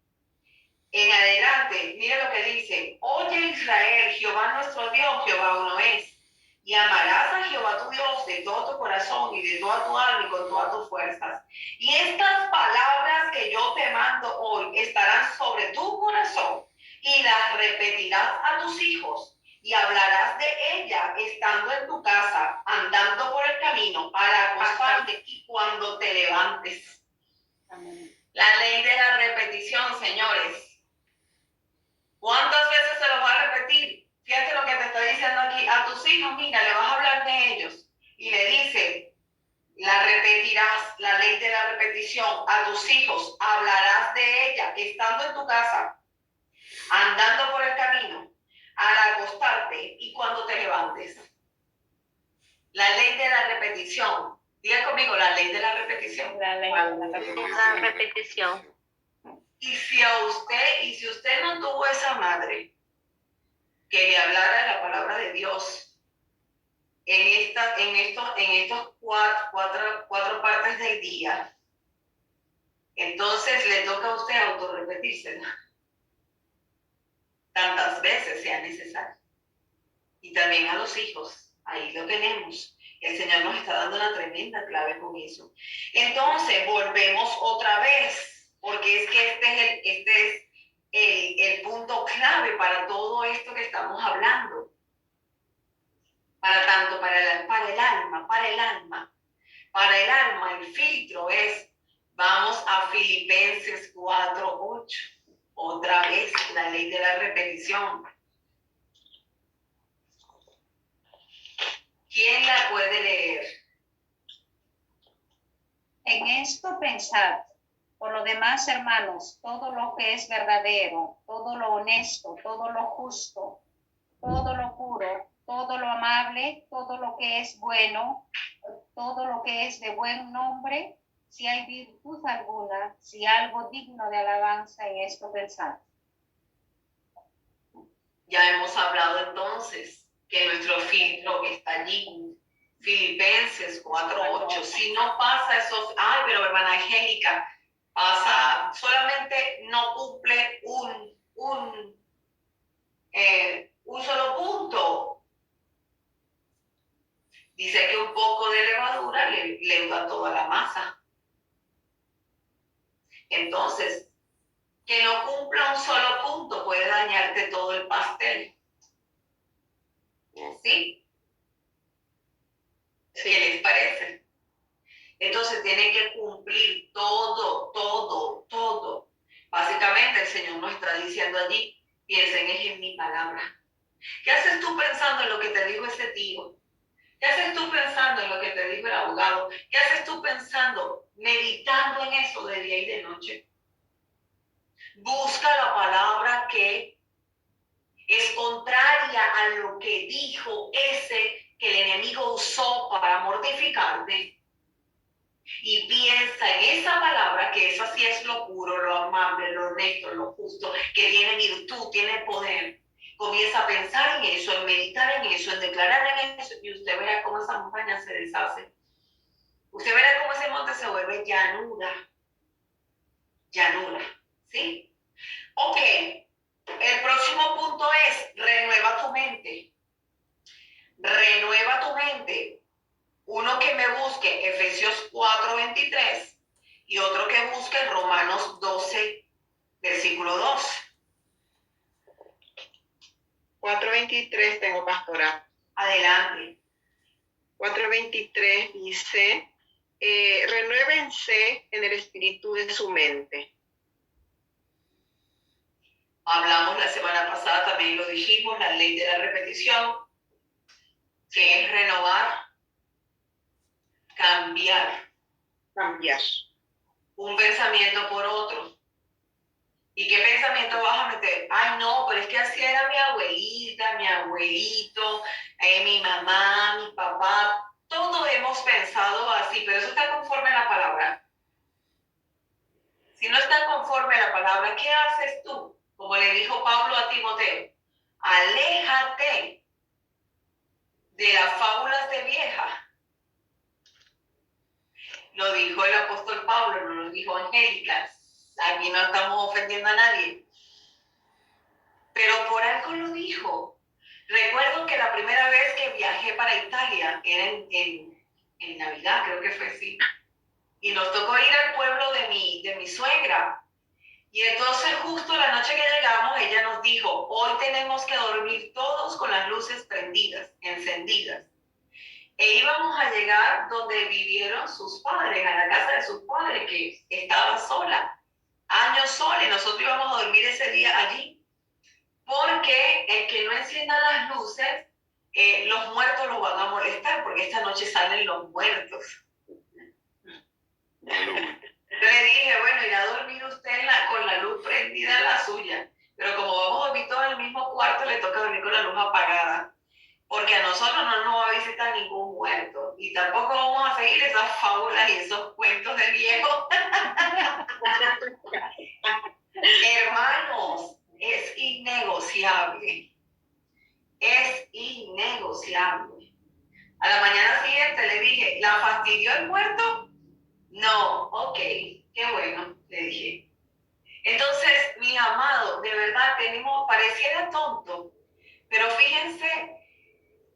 en adelante, mira lo que dice. Oye Israel, Jehová nuestro Dios, Jehová uno es. Y amarás a Jehová tu Dios de todo tu corazón y de toda tu alma y con todas tus fuerzas. Y estas palabras que yo te mando hoy estarán sobre tu corazón y las repetirás a tus hijos y hablarás de ella estando en tu casa, andando por el camino, para acostarte y cuando te levantes. Amén. La ley de la repetición, señores. ¿Cuántas veces se lo va a repetir? Fíjate lo que te está diciendo aquí. A tus hijos, mira, le vas a hablar de ellos. Y le dice, la repetirás, la ley de la repetición. A tus hijos hablarás de ella, estando en tu casa, andando por el camino, al acostarte y cuando te levantes. La ley de la repetición. Diga conmigo, la ley de la repetición. La ley de La repetición. Y si usted no tuvo esa madre que le hablara de la palabra de Dios en estos cuatro partes del día, entonces le toca a usted autorrepetírsela tantas veces sea necesario. Y también a los hijos, ahí lo tenemos. El Señor nos está dando una tremenda clave con eso. Entonces, volvemos otra vez, porque es que este es el punto clave para todo esto que estamos hablando. Para el alma, el filtro es, vamos a Filipenses 4:8. Otra vez, la ley de la repetición. ¿Quién la puede leer? En esto pensad. Por lo demás, hermanos, todo lo que es verdadero, todo lo honesto, todo lo justo, todo lo puro, todo lo amable, todo lo que es bueno, todo lo que es de buen nombre, si hay virtud alguna, si algo digno de alabanza, en esto pensad. Ya hemos hablado entonces que nuestro filtro está allí. Filipenses 4:8. Si no pasa esos, ay, pero hermana Angélica, pasa, solamente no cumple un solo punto. Dice que un poco de levadura leuda toda la masa. Entonces, que no cumpla un solo punto puede dañarte todo el pastel. ¿Sí? ¿Qué les parece? Entonces tiene que cumplir todo. Básicamente el Señor nos está diciendo allí, piensen en mi palabra. ¿Qué haces tú pensando en lo que te dijo ese tío? ¿Qué haces tú pensando en lo que te dijo el abogado? ¿Qué haces tú pensando, meditando en eso de día y de noche? Busca la palabra que es contraria a lo que dijo ese que el enemigo usó para mortificarte. Y piensa en esa palabra, que eso sí es lo puro, lo amable, lo honesto, lo justo, que tiene virtud, tiene poder. Comienza a pensar en eso, en meditar en eso, en declarar en eso, y usted verá cómo esa montaña se deshace. Usted verá cómo ese monte se vuelve llanura. ¿Sí? Ok, el próximo punto es renueva tu mente. Renueva tu mente. Uno que me busque Efesios 4:23 y otro que busque Romanos 12, versículo 2. 4:23 tengo, pastora. Adelante. 4:23 dice, renuévense en el espíritu de su mente. Hablamos la semana pasada, también lo dijimos, la ley de la repetición, que es renovar, cambiar un pensamiento por otro. ¿Y qué pensamiento vas a meter? Ay, no, pero es que así era mi abuelita, mi abuelito, mi mamá, mi papá. Todos hemos pensado así, pero eso está conforme a la palabra. Si no está conforme a la palabra, ¿qué haces tú? Como le dijo Pablo a Timoteo, Aléjate de las fábulas de vieja. Lo dijo el apóstol Pablo, no lo dijo Angélica. Aquí no estamos ofendiendo a nadie. Pero por algo lo dijo. Recuerdo que la primera vez que viajé para Italia era en Navidad, creo que fue así. Y nos tocó ir al pueblo de mi suegra. Y entonces justo la noche que llegamos, ella nos dijo, hoy tenemos que dormir todos con las luces prendidas, encendidas. E íbamos a llegar donde vivieron sus padres, a la casa de sus padres, que estaba sola, años sola, y nosotros íbamos a dormir ese día allí. Porque el que no encienda las luces, los muertos los van a molestar, porque esta noche salen los muertos. Yo le dije, bueno, irá a dormir usted con la luz prendida en la suya, pero como vamos a dormir todos en el mismo cuarto, le toca dormir con la luz apagada, porque a nosotros no nos va a visitar ningún muerto, y tampoco vamos a seguir esas fábulas y esos cuentos de viejos. Hermanos, es innegociable. Es innegociable. A la mañana siguiente le dije, ¿la fastidió el muerto? No, ok, qué bueno, le dije. Entonces, mi amado, de verdad pareciera tonto, pero fíjense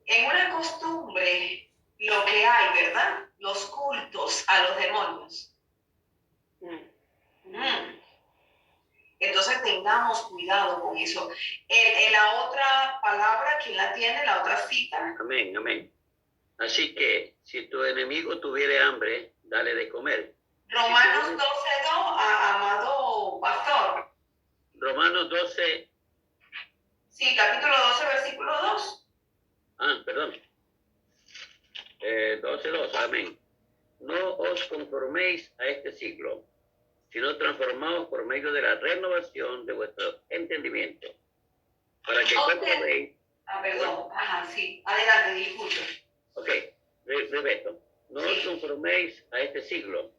en una costumbre lo que hay, ¿verdad? Los cultos a los demonios. Entonces tengamos cuidado con eso. La otra palabra, ¿quién la tiene? La otra cita. Amén, amén. Así que si tu enemigo tuviere hambre, dale de comer. Romanos 12:2, amado pastor. Romanos 12. Sí, capítulo 12, versículo 2. Perdón. 12:2, amén. No os conforméis a este siglo, sino transformaos por medio de la renovación de vuestro entendimiento, para que comprobéis. Perdón, sí, adelante, disculpe. Ok, repito. No os conforméis a este siglo,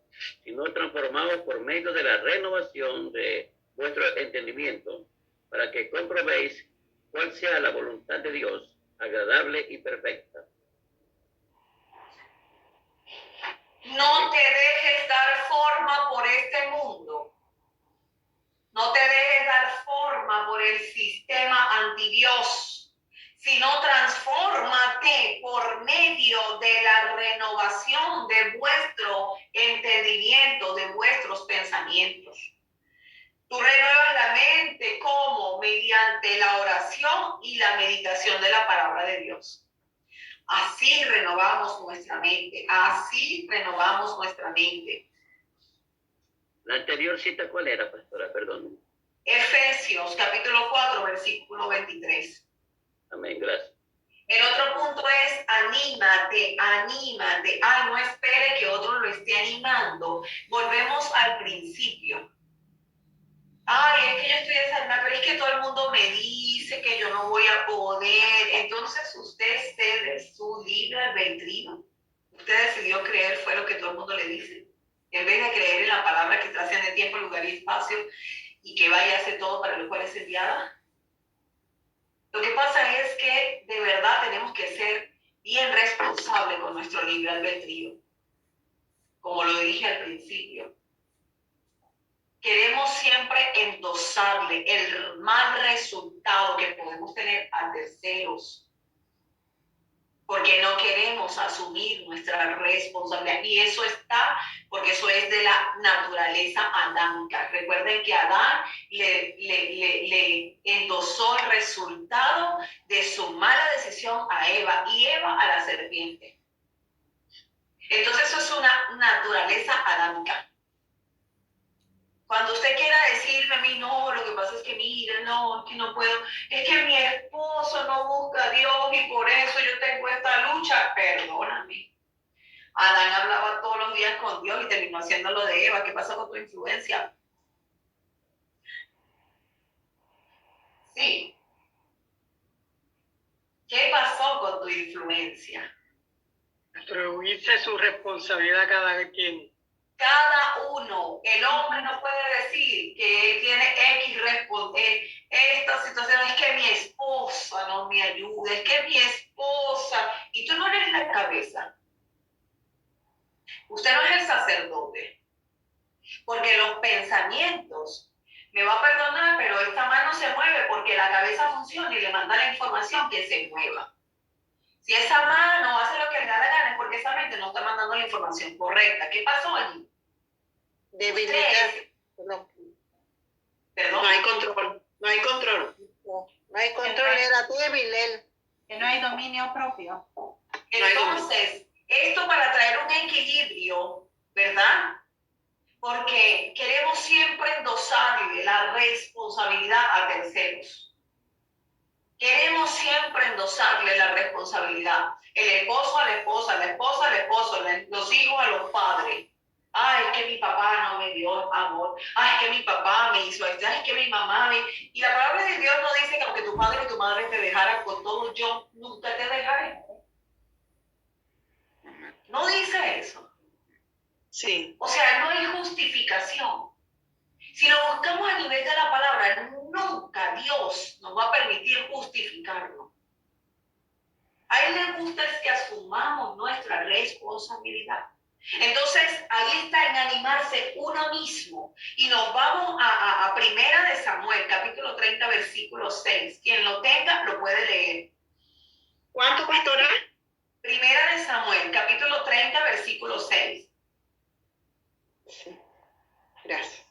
sino transformaos por medio de la renovación de vuestro entendimiento, para que comprobéis cuál sea la voluntad de Dios, agradable y perfecta. No te dejes dar forma por este mundo. No te dejes dar forma por el sistema antidios, sino transfórmate por medio de la renovación de vuestro entendimiento, de vuestros pensamientos. Tú renuevas la mente como mediante la oración y la meditación de la palabra de Dios. Así renovamos nuestra mente, así renovamos nuestra mente. La anterior cita, ¿cuál era, pastora? Perdón. Efesios, capítulo 4, versículo 23. Amén, gracias. El otro punto es anímate, anímate. Ay, no espere que otro lo esté animando. Volvemos al principio. Ay, es que yo estoy desanimada, pero es que todo el mundo me dice que yo no voy a poder. Entonces usted cede su libre albedrío. Usted decidió creer, fue lo que todo el mundo le dice. En vez de creer en la palabra que trasciende tiempo, lugar y espacio y que vaya a hacer todo para lo cual es enviada. Lo que pasa es que de verdad tenemos que ser bien responsables con nuestro libre albedrío. Como lo dije al principio. Queremos siempre endosarle el mal resultado que podemos tener a terceros, porque no queremos asumir nuestra responsabilidad. Y eso está, porque eso es de la naturaleza adámica. Recuerden que Adán le endosó el resultado de su mala decisión a Eva y Eva a la serpiente. Entonces eso es una naturaleza adámica. Cuando usted quiera decirme a mí, no, lo que pasa es que mira, no, es que no puedo, es que mi esposo no busca a Dios y por eso yo tengo esta lucha, perdóname. Adán hablaba todos los días con Dios y terminó haciendo lo de Eva. ¿Qué pasa con tu influencia? Sí. ¿Qué pasó con tu influencia? Atribuirse su responsabilidad a cada quien. Cada uno, el hombre no puede decir que él tiene X esta situación, es que mi esposa no me ayuda, es que mi esposa, y tú no eres la cabeza, usted no es el sacerdote, porque los pensamientos, me va a perdonar, pero esta mano se mueve porque la cabeza funciona y le manda la información que se mueva. Si esa mano hace lo que le da la gana es porque esa mente no está mandando la información correcta. ¿Qué pasó allí? Debilidad. ¿Perdón? No hay control. No hay control. No hay control. Era débil él. Que no hay dominio propio. Entonces, esto para traer un equilibrio, ¿verdad? Porque queremos siempre endosarle la responsabilidad a terceros. Queremos siempre endosarle la responsabilidad. El esposo a la esposa, la esposa al esposo, los hijos a los padres. Ay, es que mi papá no me dio amor. Ay, es que mi papá me hizo esto. Ay, es que mi mamá me... Y la palabra de Dios no dice que aunque tu padre y tu madre te dejaran con todo, yo nunca te dejaré. No dice eso. Sí. O sea, no hay justificación. Si lo buscamos a nivel de la palabra, nunca Dios nos va a permitir justificarlo. A Él le gusta es que asumamos nuestra responsabilidad. Entonces, ahí está en animarse uno mismo. Y nos vamos a Primera de Samuel, capítulo 30, versículo 6. Quien lo tenga, lo puede leer. ¿Cuánto, pastora? Primera de Samuel, capítulo 30, versículo 6. Sí. Gracias.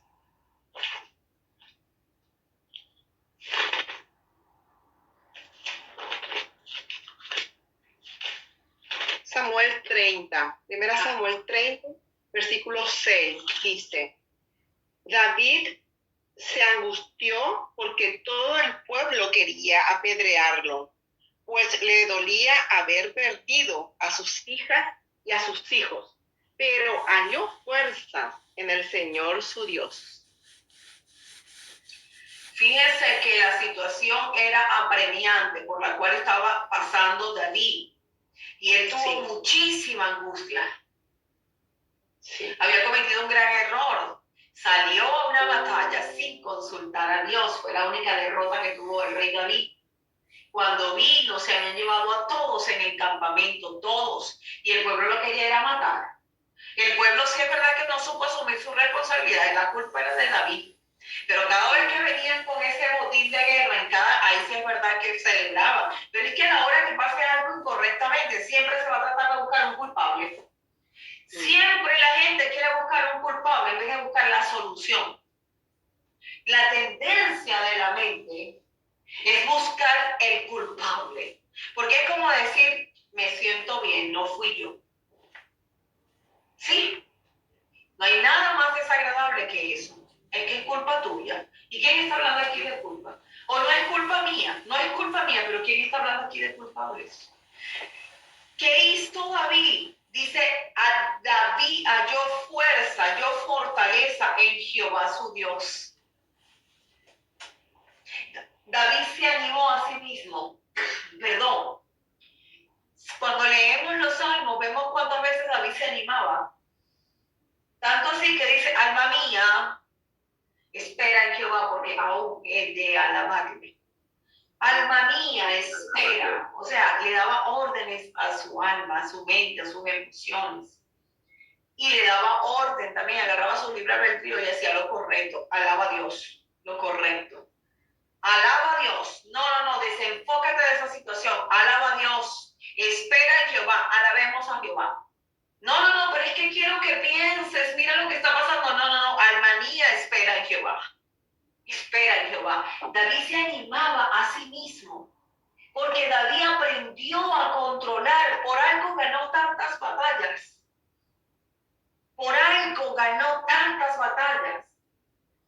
Samuel 30, primera Samuel 30, versículo 6, dice, David se angustió porque todo el pueblo quería apedrearlo, pues le dolía haber perdido a sus hijas y a sus hijos, pero halló fuerza en el Señor su Dios. Fíjense que la situación era apremiante por la cual estaba pasando David. Y él tuvo muchísima angustia. Sí. Había cometido un gran error. Salió a una batalla sin consultar a Dios. Fue la única derrota que tuvo el rey David. Cuando vino, se habían llevado a todos en el campamento, todos. Y el pueblo lo quería era matar. El pueblo sí es verdad que no supo asumir su responsabilidad. La culpa era de David. Pero cada vez que venían con ese botín de guerra, ahí sí es verdad que celebraban. Pero es que a la hora que pase algo incorrectamente, siempre se va a tratar de buscar un culpable. Siempre la gente quiere buscar un culpable en vez de buscar la solución. La tendencia de la mente es buscar el culpable. Porque es como decir, me siento bien, no fui yo. Sí, no hay nada más desagradable que eso. Es que es culpa tuya. ¿Y quién está hablando aquí de culpa? O no es culpa mía, pero ¿quién está hablando aquí de culpables? ¿Qué hizo David? Dice, a David halló fuerza, halló fortaleza en Jehová su Dios. David se animó a sí mismo. Perdón. Cuando leemos los salmos, vemos cuántas veces David se animaba. Tanto así que dice, alma mía, espera en Jehová porque aún es de alabarme. Alma mía, espera. O sea, le daba órdenes a su alma, a su mente, a sus emociones. Y le daba orden también, agarraba su libre albedrío y hacía lo correcto. Alaba a Dios, lo correcto. Alaba a Dios. No, desenfócate de esa situación. Alaba a Dios. Espera en Jehová. Alabemos a Jehová. No, pero es que quiero que pienses, mira lo que está pasando. No, alma mía, espera en Jehová. Espera en Jehová. David se animaba a sí mismo, porque David aprendió a controlar, por algo ganó tantas batallas. Por algo ganó tantas batallas.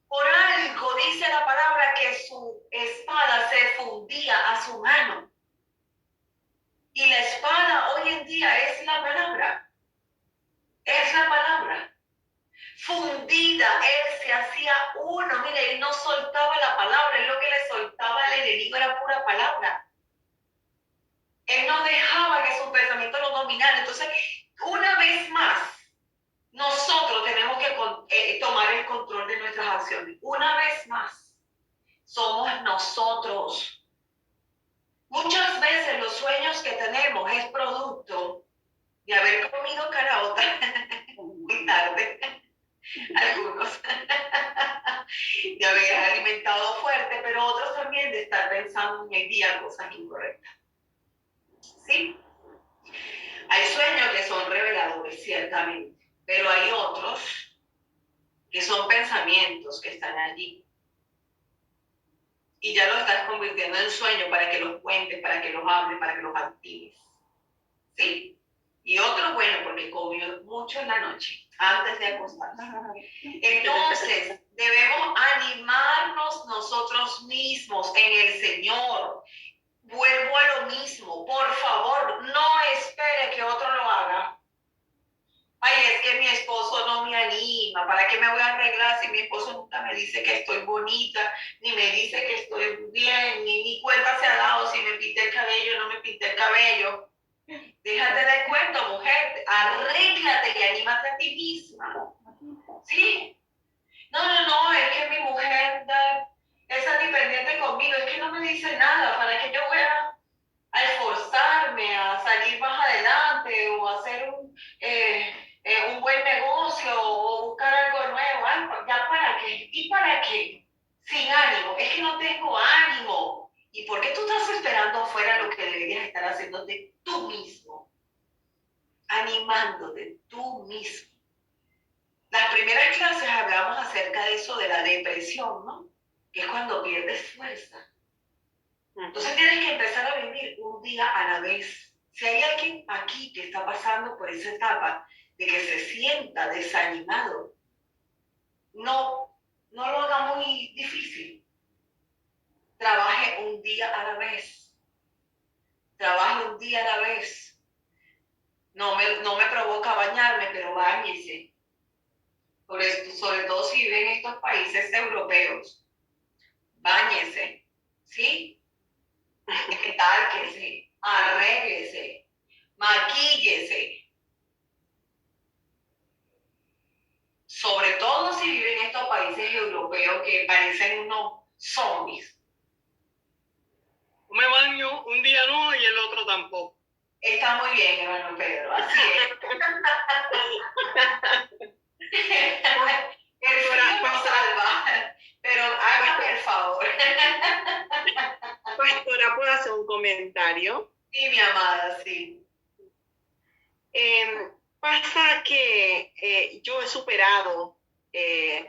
Por algo dice la palabra que su espada se fundía a su mano. Y la espada hoy en día es la palabra. Es la palabra. Fundida, él se hacía uno. Mire, él no soltaba la palabra, él lo que le soltaba al enemigo era pura palabra. Él no dejaba que su pensamiento lo dominara. Entonces, una vez más, nosotros tenemos ocasiones. Una vez más, somos nosotros. Muchas veces los sueños que tenemos es producto de haber comido caraota muy tarde, algunos, de haber alimentado fuerte, pero otros también de estar pensando en el día cosas incorrectas. ¿Sí? Hay sueños que son reveladores, ciertamente, pero hay otros que son pensamientos que están allí. Y ya lo estás convirtiendo en sueño para que los cuentes, para que los hables, para que los actives. ¿Sí? Y otro, bueno, porque comió mucho en la noche, antes de acostarse. Entonces, debemos animarnos nosotros mismos en el Señor. Vuelvo a lo mismo, por favor, no espere que otro lo haga. Ay, es que mi esposo no me anima, ¿para qué me voy a arreglar si mi esposo nunca me dice que estoy bonita, ni me dice que estoy bien, ni cuenta se ha dado si me pinté el cabello o no me pinté el cabello? Déjate de cuento, mujer, arréglate y anímate a ti misma. ¿Sí? No, es que mi mujer es independiente conmigo, es que no me dice nada, ¿para qué yo voy a esforzarme a salir más adelante o a hacer un buen negocio o buscar algo nuevo? Ay, ¿ya para qué? ¿Y para qué? Sin ánimo, es que no tengo ánimo. ¿Y por qué tú estás esperando afuera lo que deberías estar haciéndote tú mismo? Animándote tú mismo. Las primeras clases hablamos acerca de eso, de la depresión, ¿no? Que es cuando pierdes fuerza. Entonces tienes que empezar a vivir un día a la vez. Si hay alguien aquí que está pasando por esa etapa de que se sienta desanimado, no lo haga muy difícil. Trabaje un día a la vez. Trabaje un día a la vez. No me provoca bañarme, pero báñese. Sobre todo si vive en estos países europeos. Báñese, ¿sí? Tálquese, arréglese, maquíllese. Sobre todo si vive en estos países europeos que parecen unos zombies. Me baño, un día no y el otro tampoco. Está muy bien, hermano Pedro, así es. El frío nos salva, pero hágame el favor. Pastora, ¿puedo hacer un comentario? Sí, mi amada, sí. Pasa que yo he superado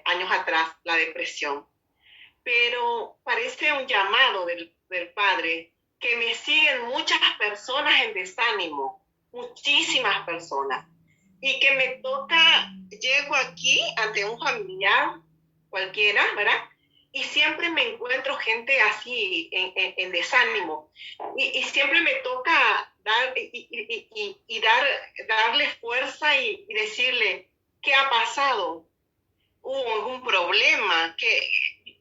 años atrás la depresión, pero parece un llamado del Padre que me siguen muchas personas en desánimo, muchísimas personas, y que me toca, llego aquí ante un familiar cualquiera, ¿verdad? Y siempre me encuentro gente así, en desánimo. Y siempre me toca darle fuerza y decirle, ¿qué ha pasado? ¿Hubo algún problema?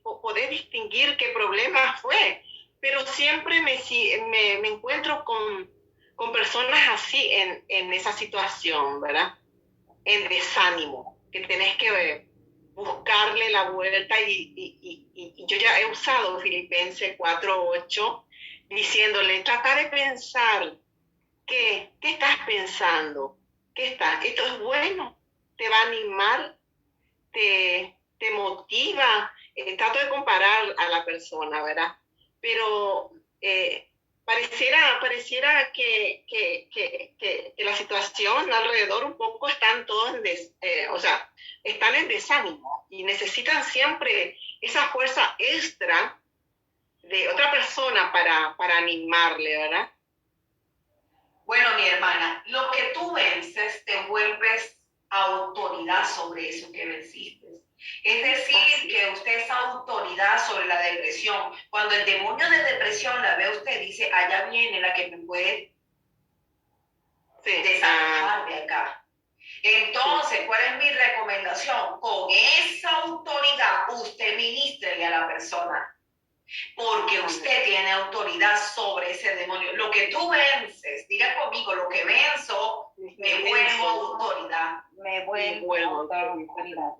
Poder distinguir qué problema fue. Pero siempre me encuentro con personas así en esa situación, ¿verdad? En desánimo, que tenés que buscarle la vuelta y yo ya he usado Filipenses 4:8 diciéndole, trata de pensar ¿qué estás pensando? Esto es bueno, te va a animar, te motiva, trato de comparar a la persona, ¿verdad? Pero pareciera que la situación alrededor un poco están todos están en desánimo y necesitan siempre esa fuerza extra de otra persona para animarle, ¿verdad? Bueno, mi hermana, lo que tú vences te vuelves autoridad sobre eso que venciste. Es decir, que usted es autoridad sobre la depresión. Cuando el demonio de depresión la ve a usted, dice, allá viene la que me puede desatar de acá. Entonces, ¿cuál es mi recomendación? Con esa autoridad, usted ministrele a la persona. Porque usted tiene autoridad sobre ese demonio. Lo que tú vences, diga conmigo, lo que venzo, me vuelvo autoridad. Me vuelvo autoridad.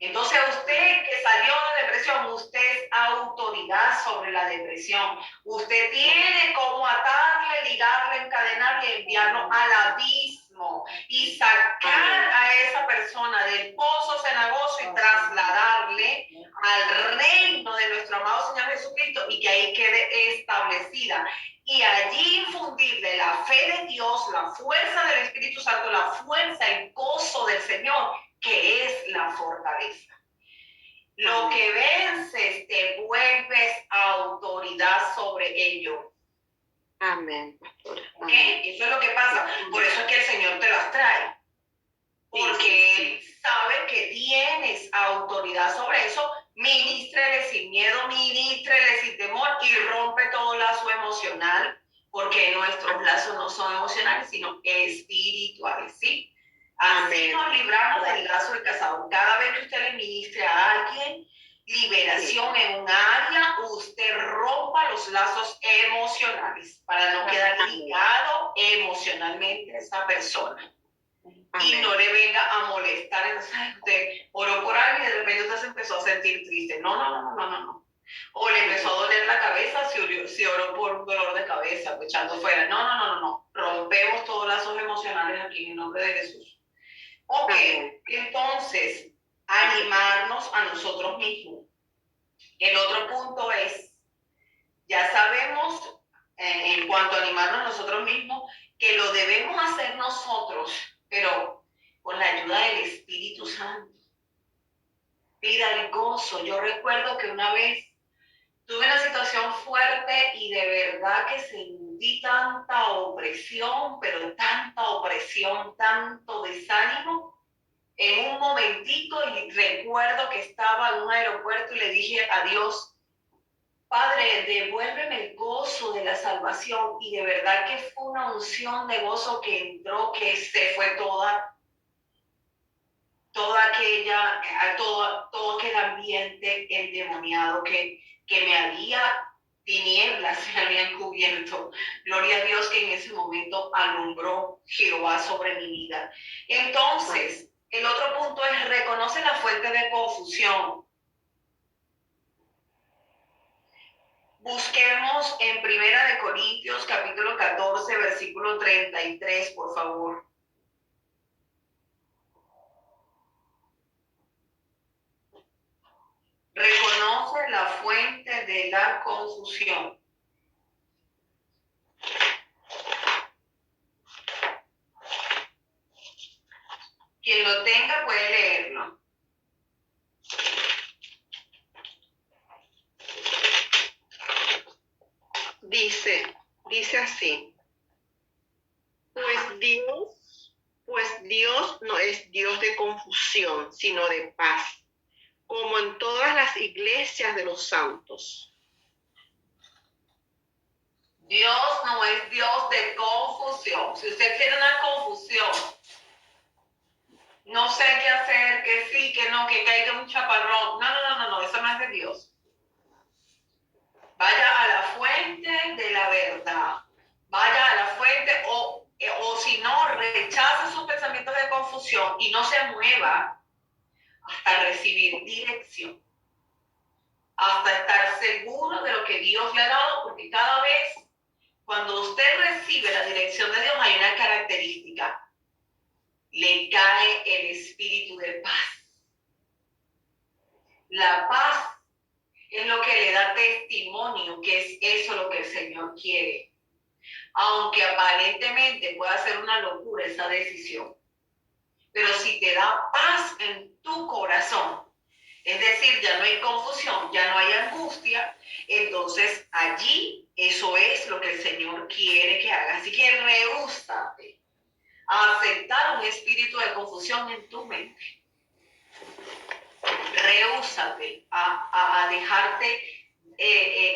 Entonces usted que salió de depresión, usted es autoridad sobre la depresión. Usted tiene como atarle, ligarle, encadenarle, enviarlo al abismo y sacar a esa persona del pozo cenagoso y trasladarle al reino de nuestro amado Señor Jesucristo y que ahí quede establecida. Y allí infundirle la fe de Dios, la fuerza del Espíritu Santo, la fuerza, el gozo del Señor, que es la fortaleza. Lo que vences, te vuelves autoridad sobre ello. Amén, pastora. ¿Ok? Eso es lo que pasa. Por eso es que el Señor te las trae. Porque Él sabe que tienes autoridad sobre eso. Ministrele sin miedo, ministrele sin temor y rompe todo lazo emocional. Porque nuestros lazos no son emocionales, sino espirituales, ¿sí? Así nos libramos del lazo del cazador. Cada vez que usted le ministre a alguien liberación en un área, usted rompa los lazos emocionales para no quedar ligado emocionalmente a esa persona. Y no le venga a molestar. Entonces, usted oró por algo y de repente usted se empezó a sentir triste. No. O le empezó a doler la cabeza si oró por un dolor de cabeza, echando fuera. No. Rompemos todos los lazos emocionales aquí en el nombre de Jesús. Ok, entonces, animarnos a nosotros mismos. El otro punto es, ya sabemos, en cuanto a animarnos a nosotros mismos, que lo debemos hacer nosotros, pero con la ayuda del Espíritu Santo. Pida el gozo. Yo recuerdo que una vez tuve una situación fuerte y de verdad que sentí tanta opresión, pero tanta opresión, tanto desánimo. En un momentito, y recuerdo que estaba en un aeropuerto y le dije a Dios, Padre, devuélveme el gozo de la salvación. Y de verdad que fue una unción de gozo que entró, que se fue todo aquel ambiente endemoniado que me había, tinieblas me habían cubierto. Gloria a Dios que en ese momento alumbró Jehová sobre mi vida. Entonces, el otro punto es reconoce la fuente de confusión. Busquemos en 1 Corintios capítulo 14, versículo 33, por favor. Reconoce la fuente de la confusión. Quien lo tenga puede leerlo. Dice así, pues Dios no es Dios de confusión, sino de paz, como en todas las iglesias de los santos. Dios no es Dios de confusión. Si usted quiere una confusión, no sé qué hacer, que sí, que no, que caiga un chaparrón. No, eso no es de Dios. Vaya a la fuente de la verdad. Vaya a la fuente o si no, rechace sus pensamientos de confusión y no se mueva hasta recibir dirección. Hasta estar seguro de lo que Dios le ha dado, porque cada vez cuando usted recibe la dirección de Dios hay una característica. Le cae el espíritu de paz. La paz es lo que le da testimonio, que es eso lo que el Señor quiere. Aunque aparentemente pueda ser una locura esa decisión. Pero si te da paz en tu corazón, es decir, ya no hay confusión, ya no hay angustia, entonces allí eso es lo que el Señor quiere que haga. Así que rehúsate a aceptar un espíritu de confusión en tu mente. Rehúsate a dejarte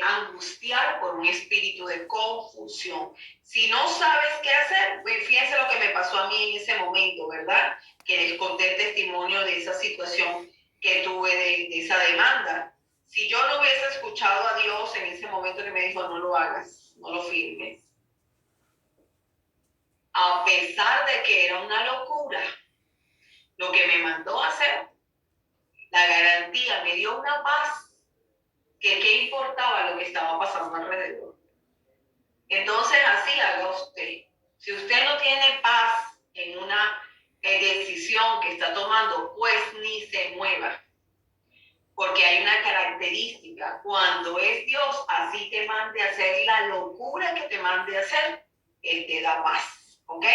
angustiar por un espíritu de confusión. Si no sabes qué hacer, pues fíjense lo que me pasó a mí en ese momento, ¿verdad? Que les conté el testimonio de esa situación que tuve de esa demanda. Si yo no hubiese escuchado a Dios en ese momento que me dijo, no lo hagas, no lo firmes, a pesar de que era una locura, lo que me mandó a hacer, La garantía me dio una paz que qué importaba lo que estaba pasando alrededor. Entonces así haga usted. Si usted no tiene paz en una decisión que está tomando, pues ni se mueva. Porque hay una característica, cuando es Dios, así te mande a hacer la locura que te mande a hacer, Él te da paz, ¿ok?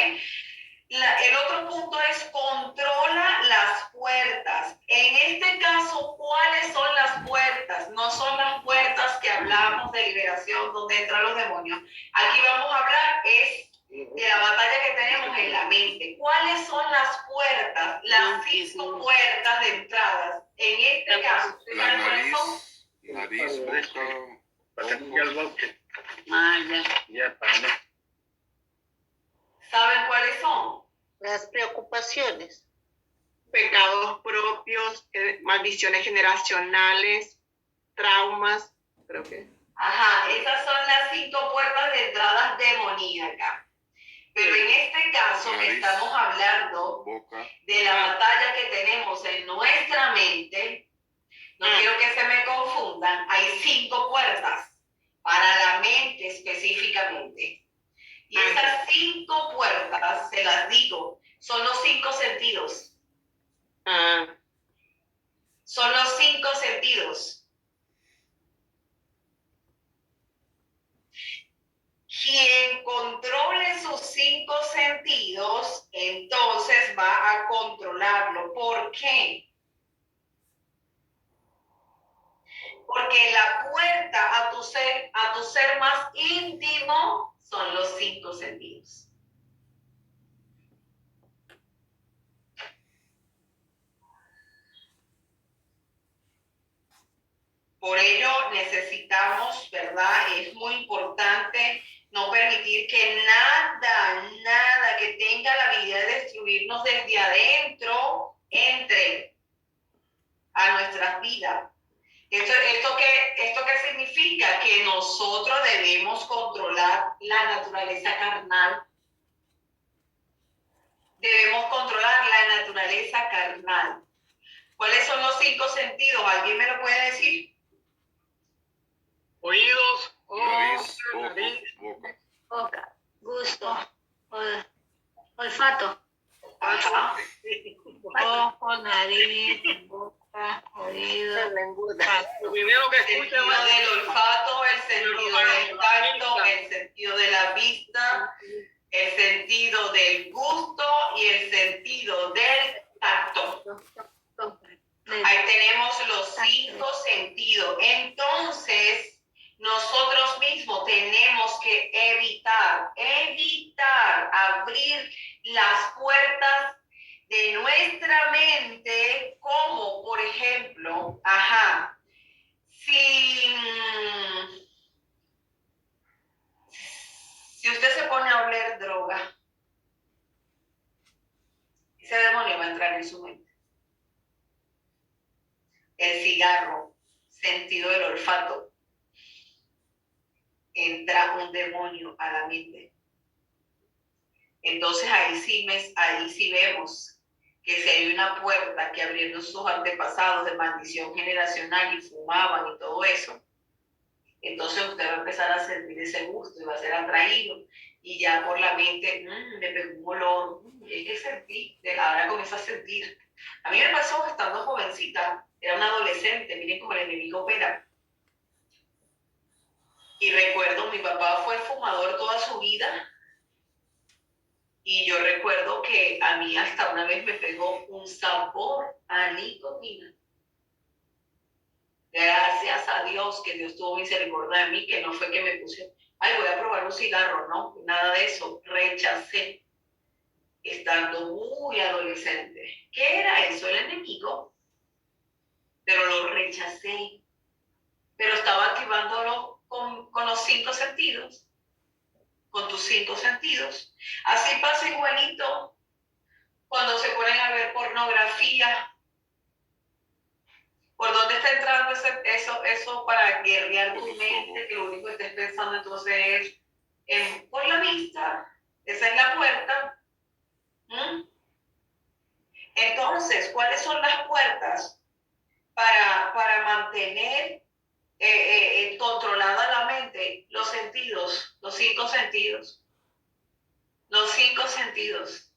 El otro punto es controla las puertas. En este caso, ¿cuáles son las puertas? No son las puertas que hablamos de liberación donde entran los demonios. Aquí vamos a hablar de la batalla que tenemos en la mente. ¿Cuáles son las puertas? Las 5 puertas de entradas. En este caso, La ¿cuáles son? nariz, boca, ¿Saben cuáles son? Las preocupaciones. Pecados propios, maldiciones generacionales, traumas, creo que. Ajá, esas son las 5 puertas de entradas demoníacas. Pero en este caso que estamos hablando boca, de la batalla que tenemos en nuestra mente, no quiero que se me confundan, hay 5 puertas para la mente específicamente. Y esas 5 puertas, se las digo, son los 5 sentidos. Son los 5 sentidos. Quien controle sus 5 sentidos, entonces va a controlarlo. ¿Por qué? Porque la puerta a tu ser más íntimo son los 5 sentidos. Por ello necesitamos, ¿verdad? Es muy importante no permitir que nada que tenga la habilidad de destruirnos desde adentro entre a nuestras vidas. ¿Esto qué significa? Que nosotros debemos controlar la naturaleza carnal. Debemos controlar la naturaleza carnal. ¿Cuáles son los 5 sentidos? ¿Alguien me lo puede decir? Oídos, nariz, ojos, nariz, boca. Boca, gusto, olfato, Ajá. ojo, nariz, boca, oído, Lo primero que El escucha sentido del olfato, el sentido del tacto, el sentido de la vista, el sentido del gusto y el sentido del tacto. Ahí tenemos los 5 sentidos. Entonces, nosotros mismos tenemos que evitar abrir las puertas de nuestra mente, como por ejemplo, si usted se pone a oler droga, ese demonio va a entrar en su mente. El cigarro, sentido del olfato, entra un demonio a la mente. Entonces ahí sí vemos que si hay una puerta que abrieron sus antepasados de maldición generacional y fumaban y todo eso, entonces usted va a empezar a sentir ese gusto y va a ser atraído, y ya por la mente, me pegó un olor, es que sentí, ahora comienza a sentir. A mí me pasó estando jovencita, era una adolescente, miren cómo el enemigo opera. Y recuerdo, mi papá fue fumador toda su vida, y yo recuerdo que a mí hasta una vez me pegó un sabor a nicotina. Gracias a Dios que Dios tuvo misericordia de mí, que no fue que me puse, voy a probar un cigarro, no, nada de eso, rechacé, estando muy adolescente. ¿Qué era eso? El enemigo, pero lo rechacé, pero estaba activándolo con los 5 sentidos, con tus 5 sentidos. Así pasa igualito cuando se ponen a ver pornografía. ¿Por dónde está entrando eso para guerrear tu mente? Que lo único que estés pensando entonces es por la vista. Esa es la puerta. Entonces, ¿cuáles son las puertas? mantener controlada la mente, los sentidos, los 5 sentidos. Los 5 sentidos.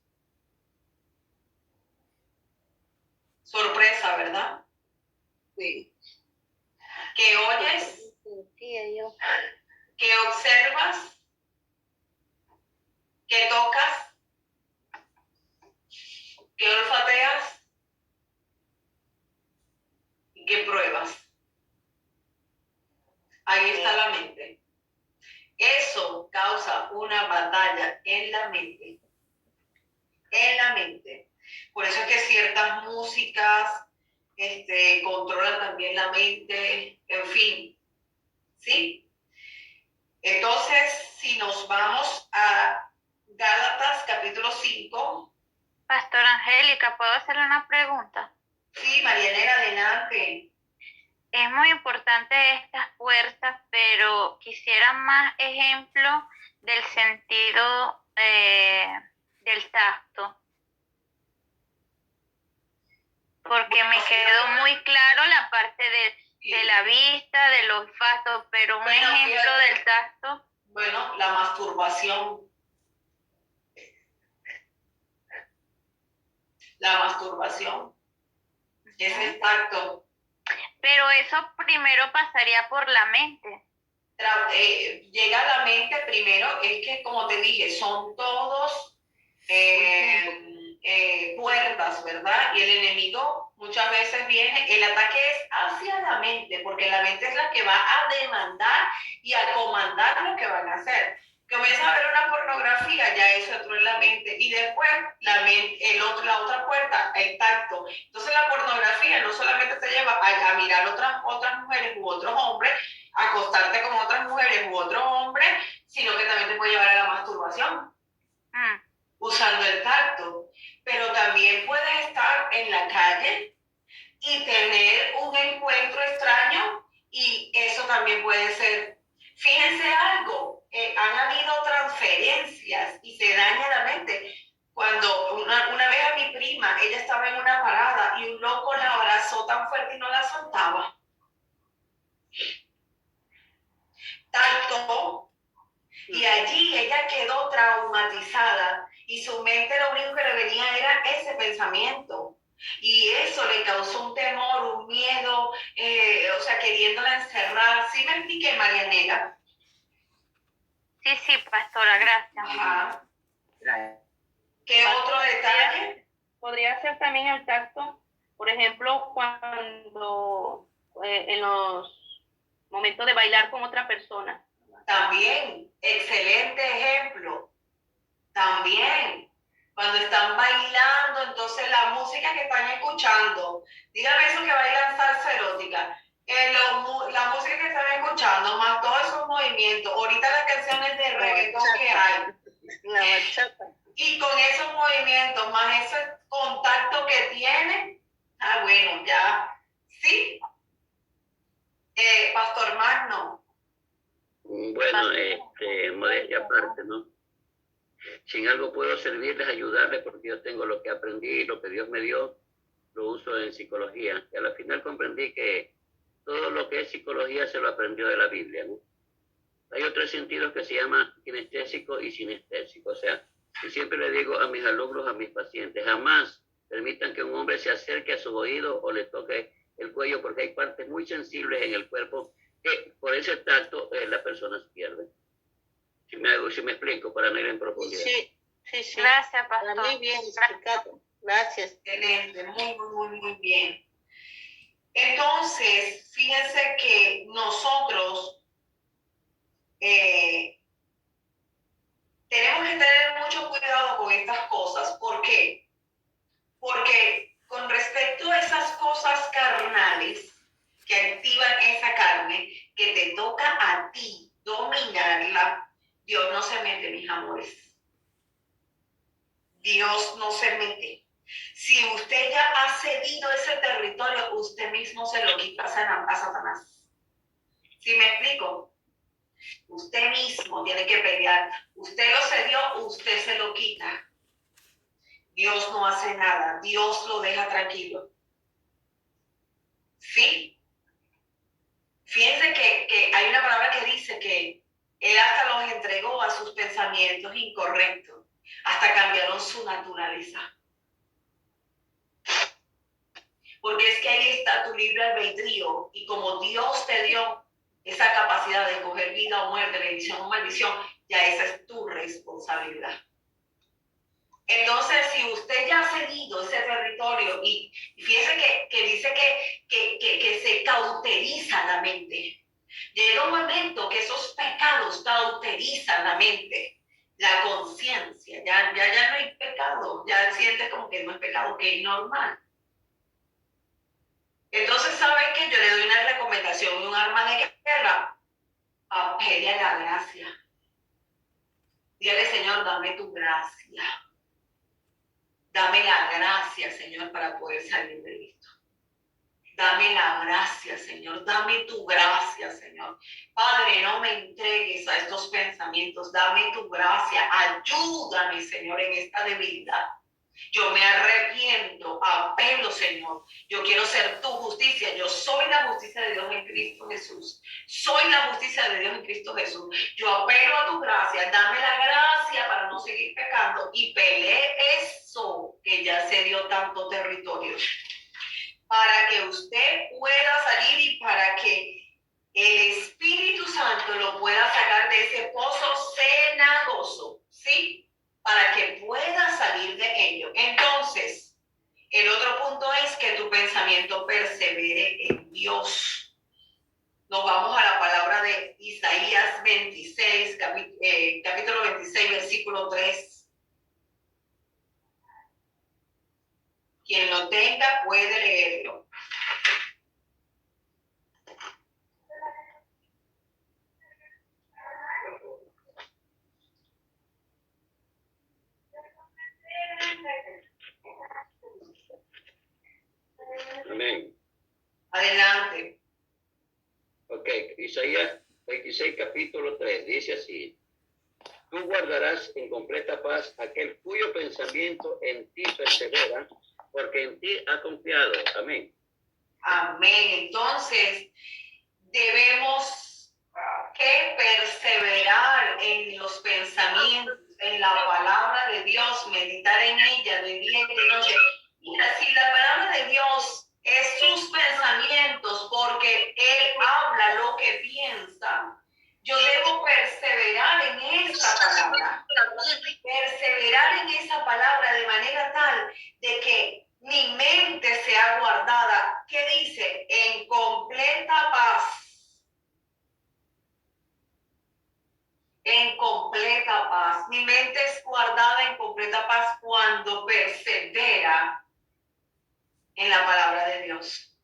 Sorpresa, ¿verdad? Sí. Que oyes, que observas, que tocas, que olfateas y que pruebas. Ahí está la mente. Eso causa una batalla en la mente. En la mente. Por eso es que ciertas músicas controlan también la mente, en fin. ¿Sí? Entonces, si nos vamos a Gálatas capítulo 5. Pastora Angélica, ¿puedo hacerle una pregunta? Sí, Marianela, adelante. Es muy importante estas puertas, pero quisiera más ejemplo del sentido del tacto. Porque me quedó muy claro la parte de la vista, del olfato, pero un ejemplo del tacto. Bueno, la masturbación. La masturbación. Es el tacto. Pero eso primero pasaría por la mente. Llega a la mente primero, es que como te dije, son todos puertas, ¿verdad? Y el enemigo muchas veces viene, el ataque es hacia la mente, porque la mente es la que va a demandar y a comandar lo que van a hacer. Comienza a ver una pornografía, ya eso entró en la mente, y después la otra puerta, el tacto. Entonces la pornografía no solamente te lleva a mirar otras mujeres u otros hombres, a acostarte con otras mujeres u otros hombres, sino que también te puede llevar a la masturbación, usando el tacto. Pero también puedes estar en la calle y tener un encuentro extraño, y eso también puede ser. Fíjense algo, han habido transferencias y se daña la mente. Cuando una vez a mi prima, ella estaba en una parada y un loco la abrazó tan fuerte y no la soltaba. Tanto, y allí ella quedó traumatizada y su mente lo único que le venía era ese pensamiento. Y eso le causó un temor, un miedo, o sea, queriéndola encerrar. ¿Sí me expliqué, Marianela? Sí, pastora, gracias. Ajá. ¿Qué otro detalle? Podría ser también el tacto, por ejemplo, cuando en los momentos de bailar con otra persona. También, excelente ejemplo. También. Cuando están bailando, entonces la música que están escuchando, dígame eso que bailan salsa erótica, la música que están escuchando, más todos esos movimientos, ahorita las canciones de reggaetón que hay, La bachata. y con esos movimientos, más ese contacto que tienen, bueno, ya, sí. Pastor Magno. Bueno, modestia aparte, ¿no? Si en algo puedo servirles, ayudarles, porque yo tengo lo que aprendí, lo que Dios me dio, lo uso en psicología. Y a la final comprendí que todo lo que es psicología se lo aprendió de la Biblia, ¿no? Hay otros sentidos que se llama kinestésico y sinestésico. O sea, y siempre le digo a mis alumnos, a mis pacientes, jamás permitan que un hombre se acerque a su oído o le toque el cuello, porque hay partes muy sensibles en el cuerpo que por ese tacto la persona se pierde. Si me explico, para no ir en profundidad. Sí. Gracias, pastor. Para mí bien explicado. Gracias. Excelente, muy bien. Entonces, fíjense que nosotros tenemos que tener mucho cuidado con estas cosas. ¿Por qué? Porque con respecto a esas cosas carnales que activan esa carne, que te toca a ti dominarla, Dios no se mete, mis amores. Dios no se mete. Si usted ya ha cedido ese territorio, usted mismo se lo quita a Satanás. ¿Sí me explico? Usted mismo tiene que pelear. Usted lo cedió, usted se lo quita. Dios no hace nada. Dios lo deja tranquilo. ¿Sí? Fíjense que hay una palabra que dice que él hasta los entregó a sus pensamientos incorrectos, hasta cambiaron su naturaleza. Porque es que ahí está tu libre albedrío, y como Dios te dio esa capacidad de escoger vida o muerte, bendición o maldición, ya esa es tu responsabilidad. Entonces, si usted ya ha cedido ese territorio, y fíjese que dice que se cauteriza la mente, llega un momento que esos pecados cauterizan la mente, la conciencia, ya no hay pecado, ya sientes como que no es pecado, que es normal. Entonces, ¿sabes qué? Yo le doy una recomendación, un arma de guerra. Apele a la gracia. Dígale, Señor, dame tu gracia. Dame la gracia, Señor, para poder salir de esto. Dame la gracia, Señor. Dame tu gracia, Señor. Padre, no me entregues a estos pensamientos. Dame tu gracia. Ayúdame, Señor, en esta debilidad. Yo me arrepiento, apelo, Señor. Yo quiero ser tu justicia. Yo soy la justicia de Dios en Cristo Jesús. Soy la justicia de Dios en Cristo Jesús. Yo apelo a tu gracia. Dame la gracia para no seguir pecando y peleé eso que ya se dio tanto territorio. Para que usted pueda salir y para que el Espíritu Santo lo pueda sacar de ese pozo cenagoso, ¿sí? Para que pueda salir de ello. Entonces, el otro punto es que tu pensamiento persevere en Dios. Nos vamos a la palabra de Isaías 26, capítulo 26, versículo 3. Quien lo tenga puede leerlo. Amén. Adelante. Ok, Isaías 26, capítulo 3, dice así: tú guardarás en completa paz aquel cuyo pensamiento en ti persevera, porque en ti ha confiado. Amén. Amén. Entonces, debemos que perseverar en los pensamientos, en la palabra de Dios, meditar en ella de día y de noche. Mira, si la palabra de Dios es sus pensamientos, porque Él habla lo que piensa, yo debo perseverar en esa palabra. Perseverar en esa palabra de manera tal de que mi mente sea guardada. ¿Qué dice? En completa paz. En completa paz. Mi mente es guardada en completa paz cuando persevera en la palabra de Dios.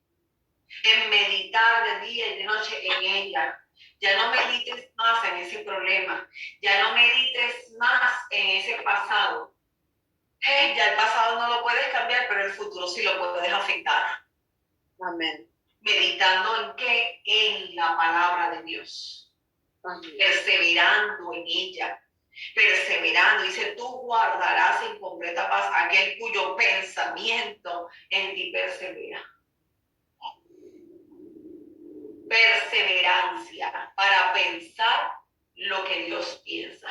En meditar de día y de noche en ella. Ya no medites más en ese problema. Ya no medites más en ese pasado. Ya el pasado no lo puedes cambiar, pero el futuro sí lo puedes afectar. Amén. Meditando en qué? En la palabra de Dios. Amén. Perseverando en ella. Perseverando. Dice, tú guardarás en completa paz aquel cuyo pensamiento en ti persevera. Perseverancia para pensar lo que Dios piensa,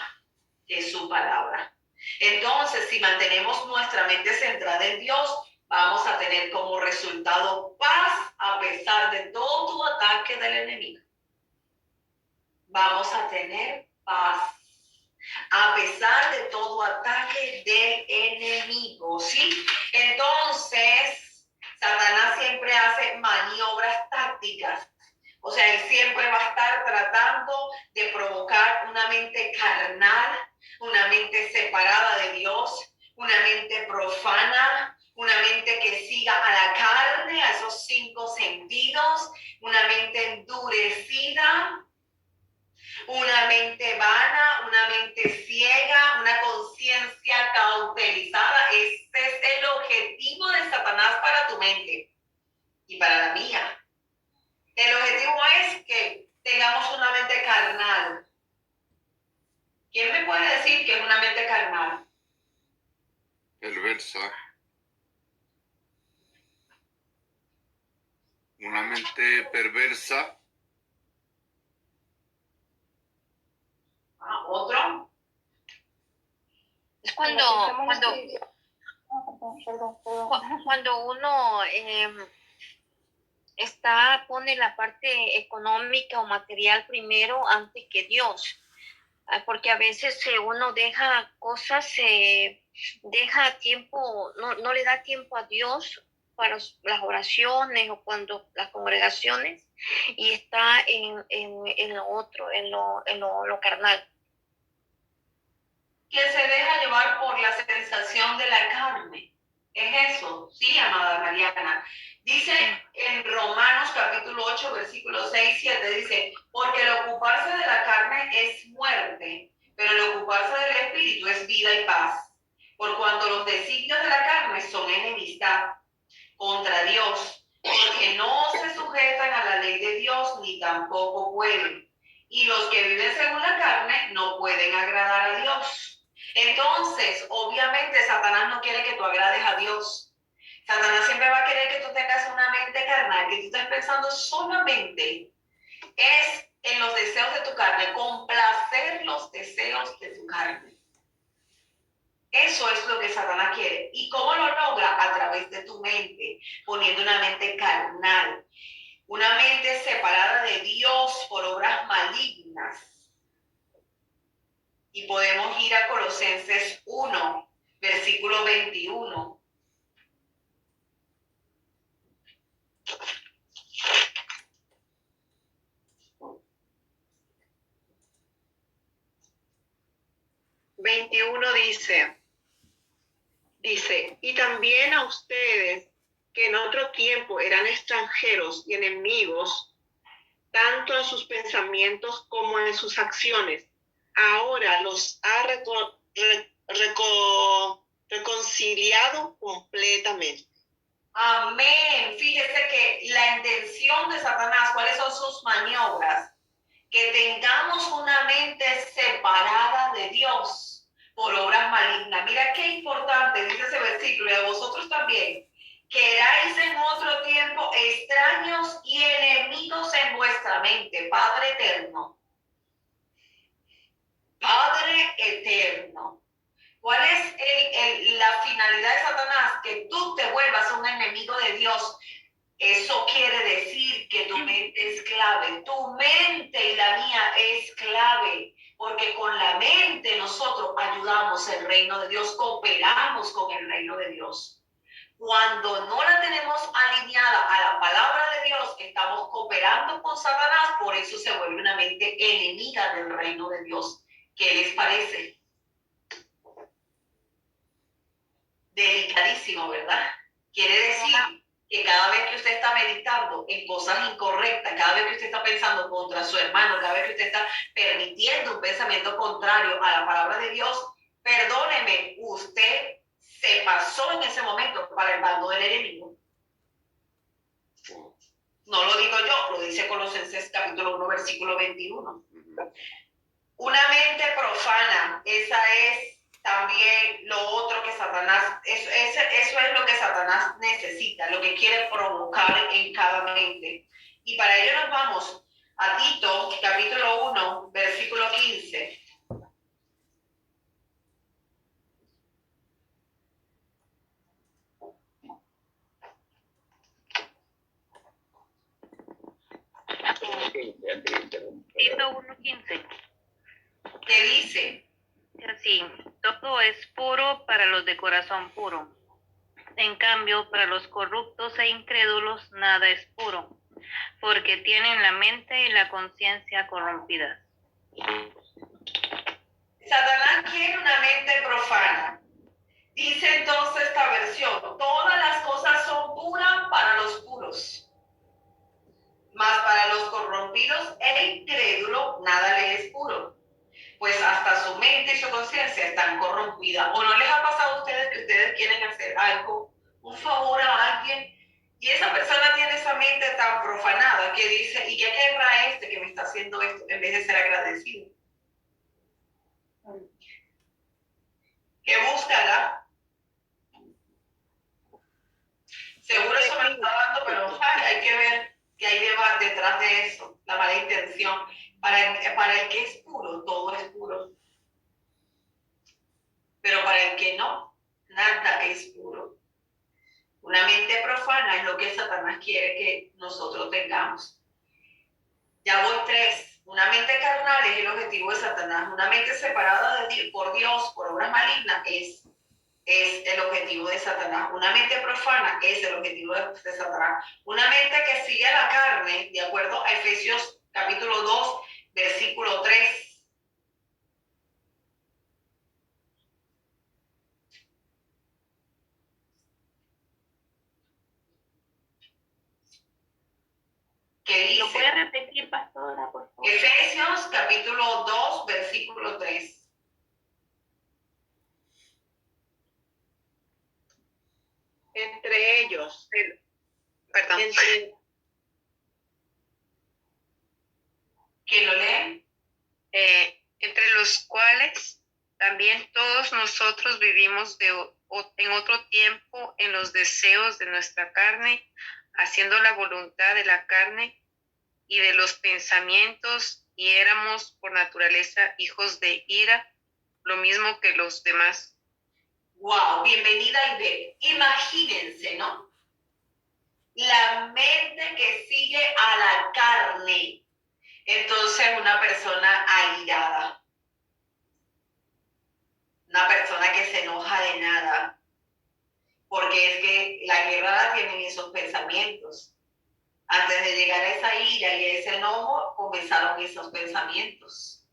que es su palabra. Entonces, si mantenemos nuestra mente centrada en Dios, vamos a tener como resultado paz a pesar de todo ataque del enemigo. Vamos a tener paz a pesar de todo ataque del enemigo, ¿sí? Entonces, Satanás siempre hace maniobras tácticas. O sea, él siempre va a estar tratando de provocar una mente carnal, una mente separada de Dios, una mente profana, una mente que siga a la carne, a esos 5 sentidos, una mente endurecida, una mente vana, una mente ciega, una conciencia cauterizada. Este es el objetivo de Satanás para tu mente y para la mía. El objetivo es que tengamos una mente carnal. ¿Quién me puede decir que es una mente carnal? Perversa. Una mente perversa cuando uno pone la parte económica o material primero antes que Dios, porque a veces uno deja cosas, deja tiempo, no le da tiempo a Dios para las oraciones o cuando las congregaciones, y está en lo otro, en lo carnal. Que se deja llevar por la sensación de la carne. ¿Es eso? Sí, amada Mariana. Dice en Romanos capítulo 8, versículos 6, 7, dice, porque el ocuparse de la carne es muerte, pero el ocuparse del espíritu es vida y paz. Por cuanto los designios de la carne son enemistad contra Dios, porque no se sujetan a la ley de Dios, ni tampoco pueden. Y los que viven según la carne no pueden agradar a Dios. Entonces, obviamente, Satanás no quiere que tú agrades a Dios. Satanás siempre va a querer que tú tengas una mente carnal, que tú estés pensando solamente es en los deseos de tu carne, complacer los deseos de tu carne. Eso es lo que Satanás quiere. ¿Y cómo lo logra? A través de tu mente, poniendo una mente carnal, una mente separada de Dios por obras malignas. Y podemos ir a Colosenses 1, versículo 21. Dice, y también a ustedes que en otro tiempo eran extranjeros y enemigos, tanto en sus pensamientos como en sus acciones, ahora los ha reconciliado completamente. Amén. Fíjese que la intención de Satanás, ¿cuáles son sus maniobras? Que tengamos una mente separada de Dios por obras malignas. Mira qué importante, dice ese versículo, y a vosotros también, que erais en otro tiempo extraños y enemigos en vuestra mente. Padre eterno. Padre eterno. ¿Cuál es la finalidad de Satanás? Que tú te vuelvas un enemigo de Dios. Eso quiere decir que tu mente es clave. Tu mente y la mía es clave. Porque con la mente nosotros ayudamos el reino de Dios, cooperamos con el reino de Dios. Cuando no la tenemos alineada a la palabra de Dios, estamos cooperando con Satanás, por eso se vuelve una mente enemiga del reino de Dios. ¿Qué les parece? Delicadísimo, ¿verdad? Quiere decir que cada vez que usted está meditando en cosas incorrectas, cada vez que usted está pensando contra su hermano, cada vez que usted está permitiendo un pensamiento contrario a la palabra de Dios, perdóneme, usted se pasó en ese momento para el bando del enemigo. No lo digo yo, lo dice Colosenses capítulo 1, versículo 21. Una mente profana, esa es también lo otro que Satanás, eso es lo que Satanás necesita, lo que quiere provocar en cada mente. Y para ello nos vamos a Tito, capítulo 1, versículo 15. Tito 1:15. ¿Qué dice? Así, todo es puro para los de corazón puro. En cambio, para los corruptos e incrédulos nada es puro, porque tienen la mente y la conciencia corrompidas. Satanás quiere una mente profana. Dice entonces esta versión, todas las cosas son puras para los puros, mas para los corrompidos e incrédulos nada le es puro, pues hasta su mente y su conciencia están corrompidas. ¿O no les ha pasado a ustedes que ustedes quieren hacer algo, un favor a alguien, y esa persona tiene esa mente tan profanada que dice, ¿y qué querrá este que me está haciendo esto? En vez de ser agradecido. ¿Qué buscará? Seguro eso me está dando, pero hay que ver que hay detrás de eso, la mala intención. Para el que es puro, todo es puro. Pero para el Una mente profana es lo que Satanás quiere que nosotros tengamos. Ya voy 3. Una mente carnal es el objetivo de Satanás. Una mente separada por Dios, por obras malignas, es el objetivo de Satanás. Una mente profana es el objetivo de Satanás. Una mente que sigue a la carne, de acuerdo a Efesios capítulo 2, versículo 3. ¿Qué dice? ¿Lo puede repetir, pastora, por favor? Efesios capítulo 2, versículo 3. Entre ellos. Perdón. ¿Quién lo lee? Entre los cuales también todos nosotros vivimos en otro tiempo en los deseos de nuestra carne, haciendo la voluntad de la carne y de los pensamientos, y éramos por naturaleza hijos de ira, lo mismo que los demás. Wow, bienvenida Ivette. Imagínense, ¿no? La mente que sigue a la carne. Entonces, una persona airada. Una persona que se enoja de nada. Porque es que la guerra la tienen esos pensamientos. Antes de llegar a esa ira y a ese enojo, comenzaron esos pensamientos.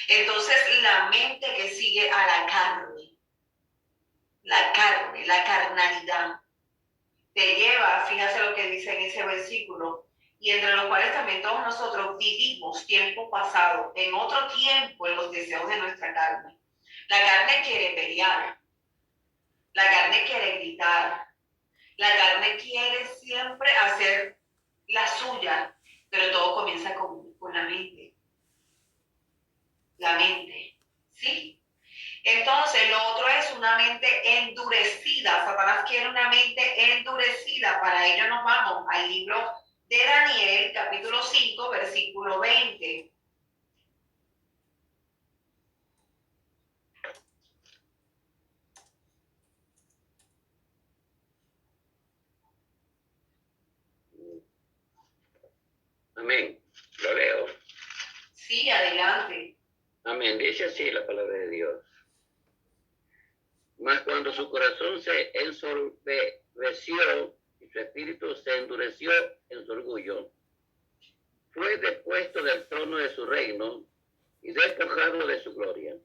Entonces, la mente que sigue a la carne, la carnalidad, te lleva, fíjate lo que dice en ese versículo, y entre los cuales también todos nosotros vivimos tiempo pasado, en otro tiempo, en los deseos de nuestra carne. La carne quiere pelear, la carne quiere gritar, la carne quiere siempre hacer la suya, pero todo comienza con la mente. La mente, ¿sí? Entonces, lo otro es una mente endurecida. Satanás quiere una mente endurecida. Para ello nos vamos al libro de Daniel, capítulo 5, versículo 20. Amén. Lo leo. Sí, adelante. Amén. Dice así la palabra de Dios. Mas cuando su corazón se ensorbeció y su espíritu se endureció en su orgullo, fue depuesto del trono de su reino y despojado de su gloria.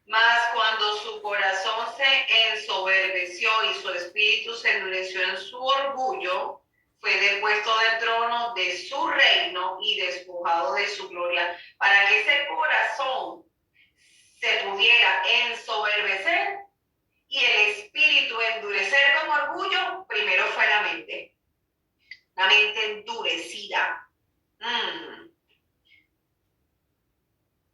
Mas cuando su corazón se ensoberbeció y su espíritu se endureció en su orgullo, fue depuesto del trono de su reino y despojado de su gloria. Para que ese corazón se pudiera ensoberbecer y el espíritu endurecer con orgullo, primero fue la mente endurecida.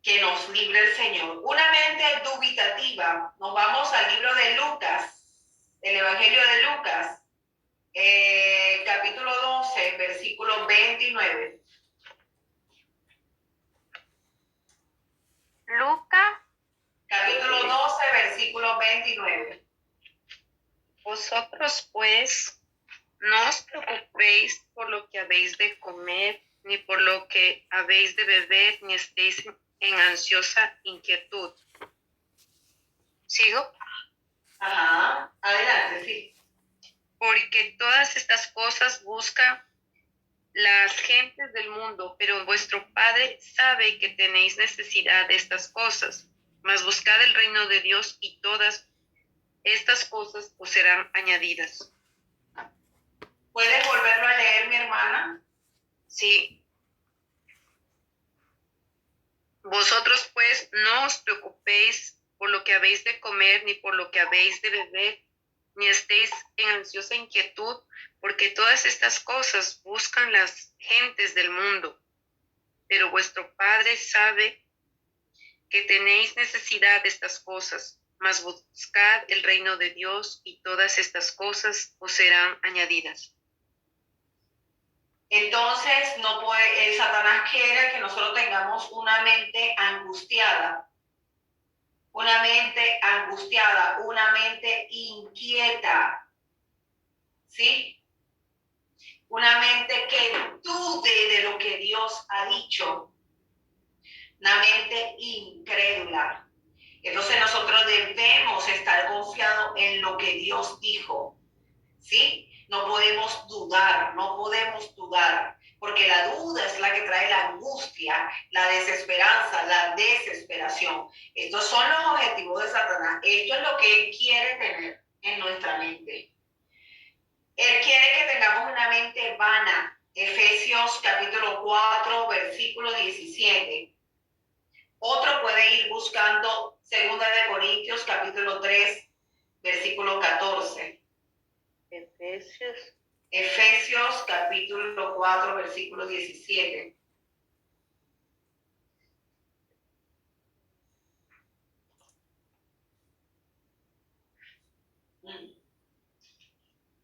Que nos libre el Señor. Una mente dubitativa. Nos vamos al libro de Lucas, el Evangelio de Lucas, capítulo 12, versículo 29. Lucas, Capítulo 12, versículo 29. vosotros pues no os preocupéis por lo que habéis de comer, ni por lo que habéis de beber, ni estéis en ansiosa inquietud. ¿Sigo? Ajá, adelante, sí. Porque todas estas cosas buscan las gentes del mundo, pero vuestro Padre sabe que tenéis necesidad de estas cosas. Mas buscad el reino de Dios y todas estas cosas os serán añadidas. ¿Puedes volverlo a leer, mi hermana? Sí. Vosotros pues no os preocupéis por lo que habéis de comer, ni por lo que habéis de beber, ni estéis en ansiosa inquietud, porque todas estas cosas buscan las gentes del mundo. Pero vuestro Padre sabe que tenéis necesidad de estas cosas, mas buscad el reino de Dios y todas estas cosas os serán añadidas. Entonces, no puede, Satanás quiere que nosotros tengamos una mente angustiada, una mente angustiada, una mente inquieta, ¿sí? Una mente que dude de lo que Dios ha dicho, una mente incrédula. Entonces nosotros debemos estar confiados en lo que Dios dijo, ¿sí? No podemos dudar, porque la duda es la que trae la angustia, la desesperanza, la desesperación. Estos son los objetivos de Satanás. Esto es lo que él quiere tener en nuestra mente. Él quiere que tengamos una mente vana. Efesios capítulo 4, versículo 17. Otro puede ir buscando 2 de Corintios capítulo 3, versículo 14. Efesios capítulo 4, versículo 17.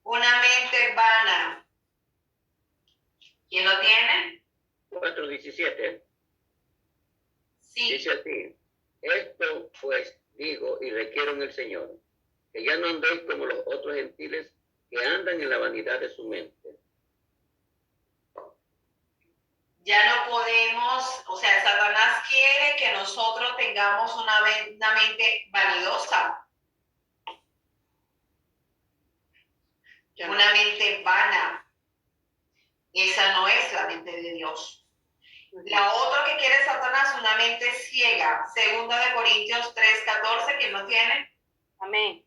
Una mente vana. ¿Quién lo tiene? 4:17. Sí. Dice así: esto pues digo y requiero en el Señor, que ya no andéis como los otros gentiles que andan en la vanidad de su mente. Ya no podemos, o sea, Satanás quiere que nosotros tengamos una mente vanidosa, una mente vana. Esa no es la mente de Dios. La otra que quiere Satanás, una mente ciega. 2 de Corintios 3:14, ¿quién lo tiene? Amén.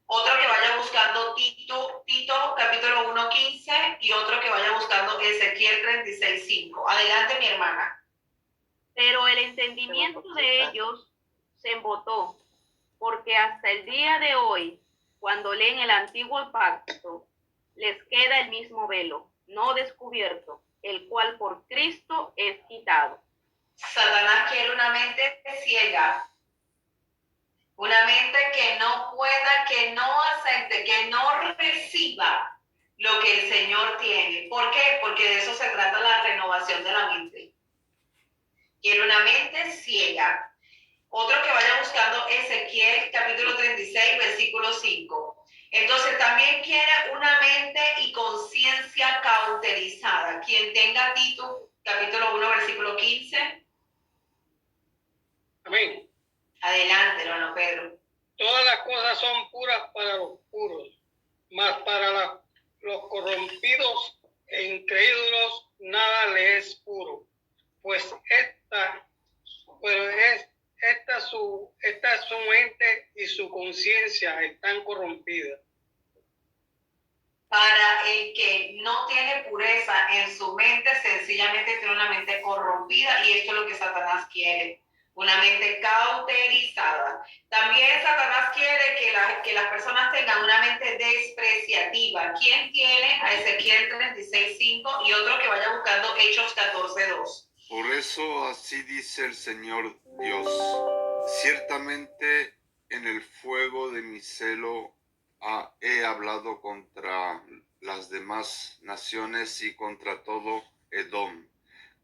Otro que vaya buscando Tito capítulo 1:15 y otro que vaya buscando Ezequiel 36:5. Adelante, mi hermana. Pero el entendimiento de ellos se embotó, porque hasta el día de hoy, cuando leen el antiguo pacto, les queda el mismo velo, no descubierto, el cual por Cristo es quitado. Satanás quiere una mente ciega, una mente que no pueda, que no acepte, que no reciba lo que el Señor tiene. ¿Por qué? Porque de eso se trata la renovación de la mente. Quiere una mente ciega. Otro que vaya buscando Ezequiel capítulo 36, versículo 5. Entonces también quiere una mente y conciencia cauterizada. Quien tenga Tito capítulo 1, versículo 15. Amén. Adelante, hermano Pedro. Todas las cosas son puras para los puros, mas para los corrompidos e incrédulos nada le es puro, pues esta su mente y su conciencia están corrompidas. Para el que no tiene pureza en su mente, sencillamente tiene una mente corrompida, y esto es lo que Satanás quiere, una mente cauterizada. También Satanás quiere que las personas tengan una mente despreciativa. ¿Quién tiene a Ezequiel 36:5 y otro que vaya buscando Hechos 14:2? Por eso así dice el Señor Dios: ciertamente en el fuego de mi celo he hablado contra las demás naciones y contra todo Edom,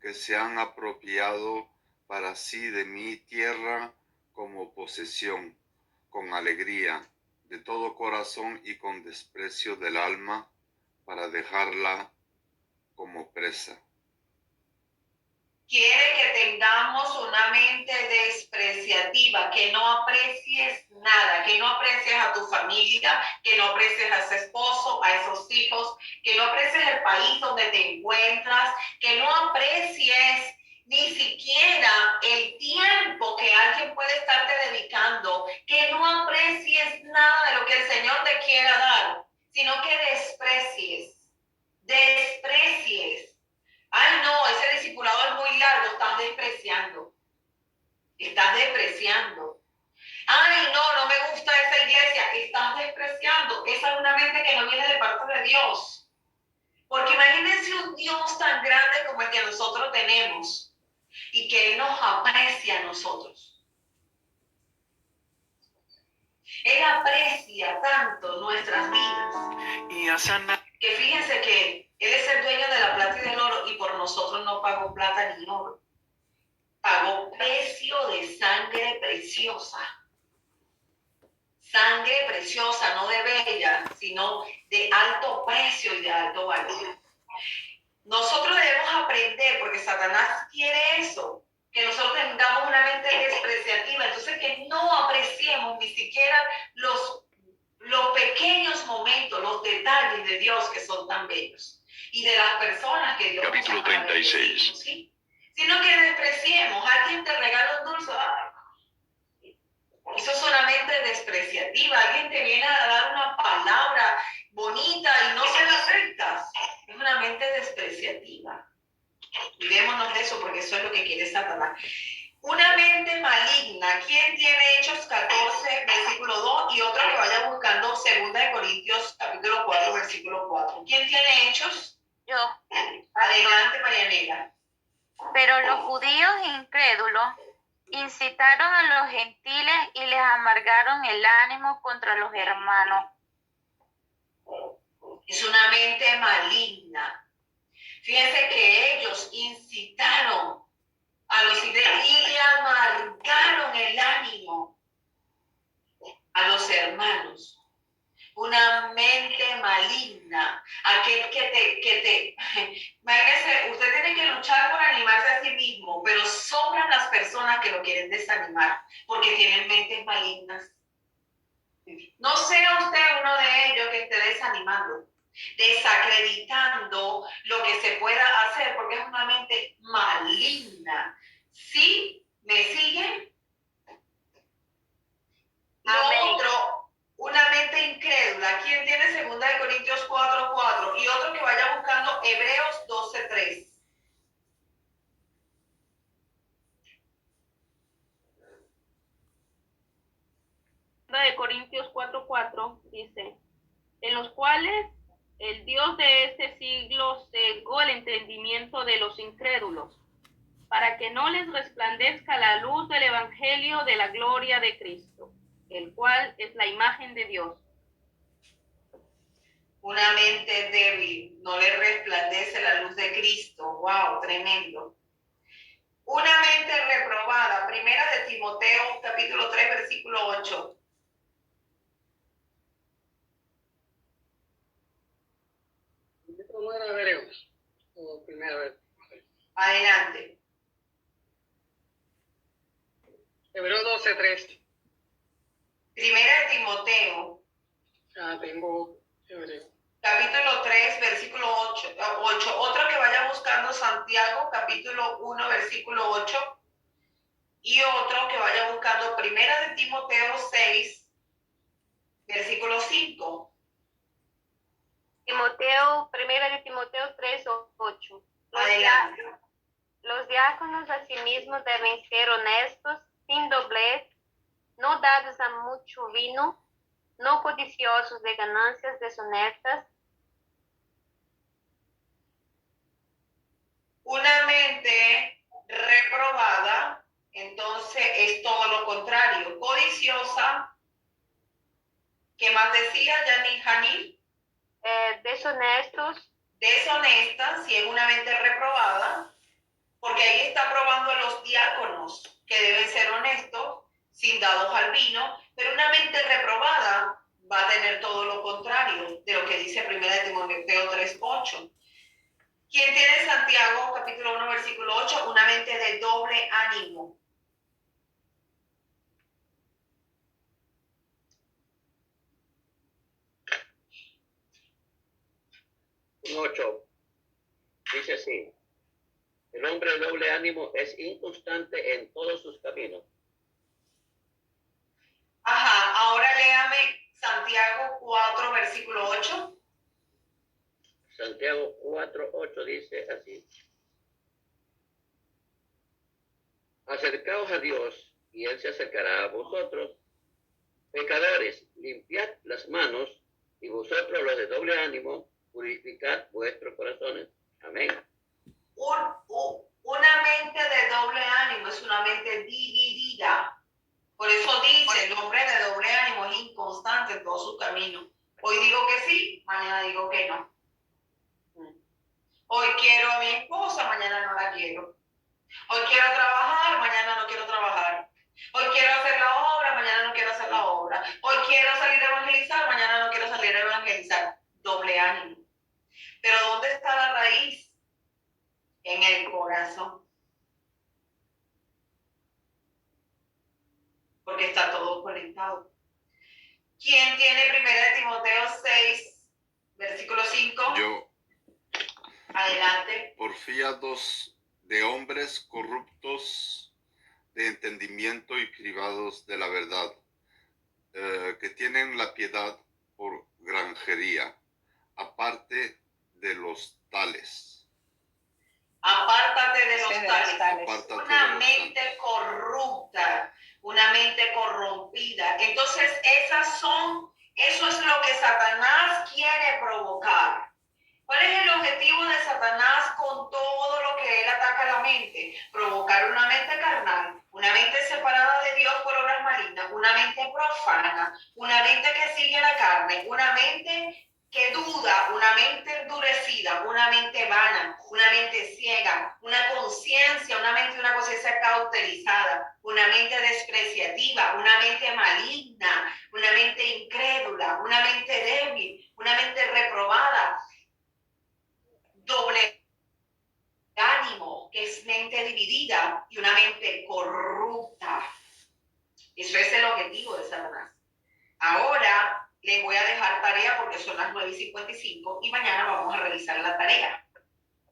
que se han apropiado para sí de mi tierra como posesión, con alegría de todo corazón y con desprecio del alma, para dejarla como presa. Quiere que tengamos una mente despreciativa, que no aprecies nada, que no aprecies a tu familia, que no aprecies a ese esposo, a esos hijos, que no aprecies el país donde te encuentras, que no aprecies ni siquiera el tiempo que alguien puede estarte dedicando, que no aprecies nada de lo que el Señor te quiera dar, sino que desprecies. Ay, no, ese discipulado es muy largo, estás despreciando. Ay, no me gusta esa iglesia, estás despreciando. Esa es una mente que no viene de parte de Dios. Porque imagínense un Dios tan grande como el que nosotros tenemos y que Él nos aprecia a nosotros. Él aprecia tanto nuestras vidas. Que fíjense que Él es el dueño de la plata y del oro y por nosotros no pagó plata ni oro. pagó precio de sangre preciosa. Sangre preciosa, no de bella, sino de alto precio y de alto valor. Nosotros debemos aprender, porque Satanás quiere eso, que nosotros tengamos una mente despreciativa, entonces que no apreciemos ni siquiera los pequeños momentos, los detalles de Dios que son tan bellos y de las personas que Dios Capítulo nos ha 36. bendecido, ¿sí? Sino que despreciemos. Alguien te regala un dulce, eso es una mente despreciativa. Alguien te viene a dar una palabra bonita y no se la aceptas. Es una mente despreciativa. Cuidémonos de eso porque eso es lo que quiere Satanás. Una mente maligna. ¿Quién tiene Hechos 14, versículo 2? Y otro que vaya buscando 2 Corintios, capítulo 4, versículo 4. ¿Quién tiene Hechos? Yo. Adelante, Marianela. Pero los judíos incrédulos incitaron a los gentiles y les amargaron el ánimo contra los hermanos. Es una mente maligna. Fíjense que ellos incitaron a los y le amargaron el ánimo a los hermanos. Una mente maligna, aquel que te, imagínense, usted tiene que luchar por animarse a sí mismo, pero sobran las personas que lo quieren desanimar, porque tienen mentes malignas. No sea usted uno de ellos que esté desanimando, desacreditando lo que se pueda hacer, porque es una mente maligna. ¿Sí? ¿Me siguen? Lo otro, una mente incrédula. ¿Quién tiene 2 Corintios 4:4? Y otro que vaya buscando Hebreos 12:3. De Corintios 4:4 dice, en los cuales el Dios de este siglo cegó el entendimiento de los incrédulos, para que no les resplandezca la luz del evangelio de la gloria de Cristo, el cual es la imagen de Dios. Una mente débil, no le resplandece la luz de Cristo. Wow, tremendo. Una mente reprobada. 1 Timoteo, capítulo 3, versículo 8. ¿Cómo era Hebreos? O primera vez. Adelante. Hebreos 12:3. 1 Timoteo. Tengo Hebreos. Capítulo 3, versículo 8. Otro que vaya buscando Santiago, capítulo 1, versículo 8. Y otro que vaya buscando 1 Timoteo 6, versículo 5. 1 Timoteo 3:8. Adelante. Los diáconos asimismo deben ser honestos, sin doblez, no dados a mucho vino, no codiciosos de ganancias deshonestas. Una mente reprobada, entonces es todo lo contrario. Codiciosa. ¿Qué más decía Janil? Deshonestos. Deshonesta, si es una mente reprobada, porque ahí está probando a los diáconos que deben ser honestos, sin dados al vino, pero una mente reprobada va a tener todo lo contrario de lo que dice 1 Timoteo 3:8. ¿Quién tiene Santiago, capítulo 1, versículo 8? Una mente de doble ánimo. Un 8. Dice así. El hombre de doble ánimo es inconstante en todos sus caminos. Ajá, ahora léame Santiago 4, versículo 8. Santiago 4:8 dice así. Acercaos a Dios y Él se acercará a vosotros. Pecadores, limpiad las manos, y vosotros los de doble ánimo, purificad vuestros corazones. Amén. Una mente de doble ánimo es una mente dividida. Por eso dice, el hombre de doble ánimo es inconstante en todo su camino. Hoy digo que sí, mañana digo que no. Hoy quiero a mi esposa, mañana no la quiero. Hoy quiero trabajar, mañana no quiero trabajar. Hoy quiero hacer la obra, mañana no quiero hacer la obra. Hoy quiero salir a evangelizar, mañana no quiero salir a evangelizar. Doble ánimo. Pero ¿dónde está la raíz? En el corazón. Porque está todo conectado. ¿Quién tiene 1 Timoteo 6, versículo 5? Yo. Adelante. Porfiados de hombres corruptos de entendimiento y privados de la verdad, que tienen la piedad por granjería, aparte de los tales. Apártate de los tales. Apártate Una de los mente corrupta, una mente corrompida. Entonces, eso es lo que Satanás quiere provocar. ¿Cuál es el objetivo de Satanás con todo lo que él ataca a la mente? Provocar una mente carnal, una mente separada de Dios por obras malignas, una mente profana, una mente que sigue la carne, una mente que duda, una mente endurecida, una mente vana, una mente ciega, una conciencia cauterizada, una mente despreciativa, una mente maligna, una mente incrédula, una mente débil, una mente reprobada. Doble ánimo, que es mente dividida, y una mente corrupta. Eso es el objetivo de Satanás. Ahora les voy a dejar tarea porque son las 9:55 y mañana vamos a revisar la tarea.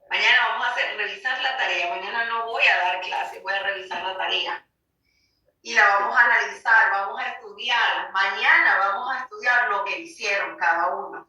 Mañana vamos a revisar la tarea. Mañana no voy a dar clase, voy a revisar la tarea. Y la vamos a analizar, vamos a estudiar. Mañana vamos a estudiar lo que hicieron cada uno.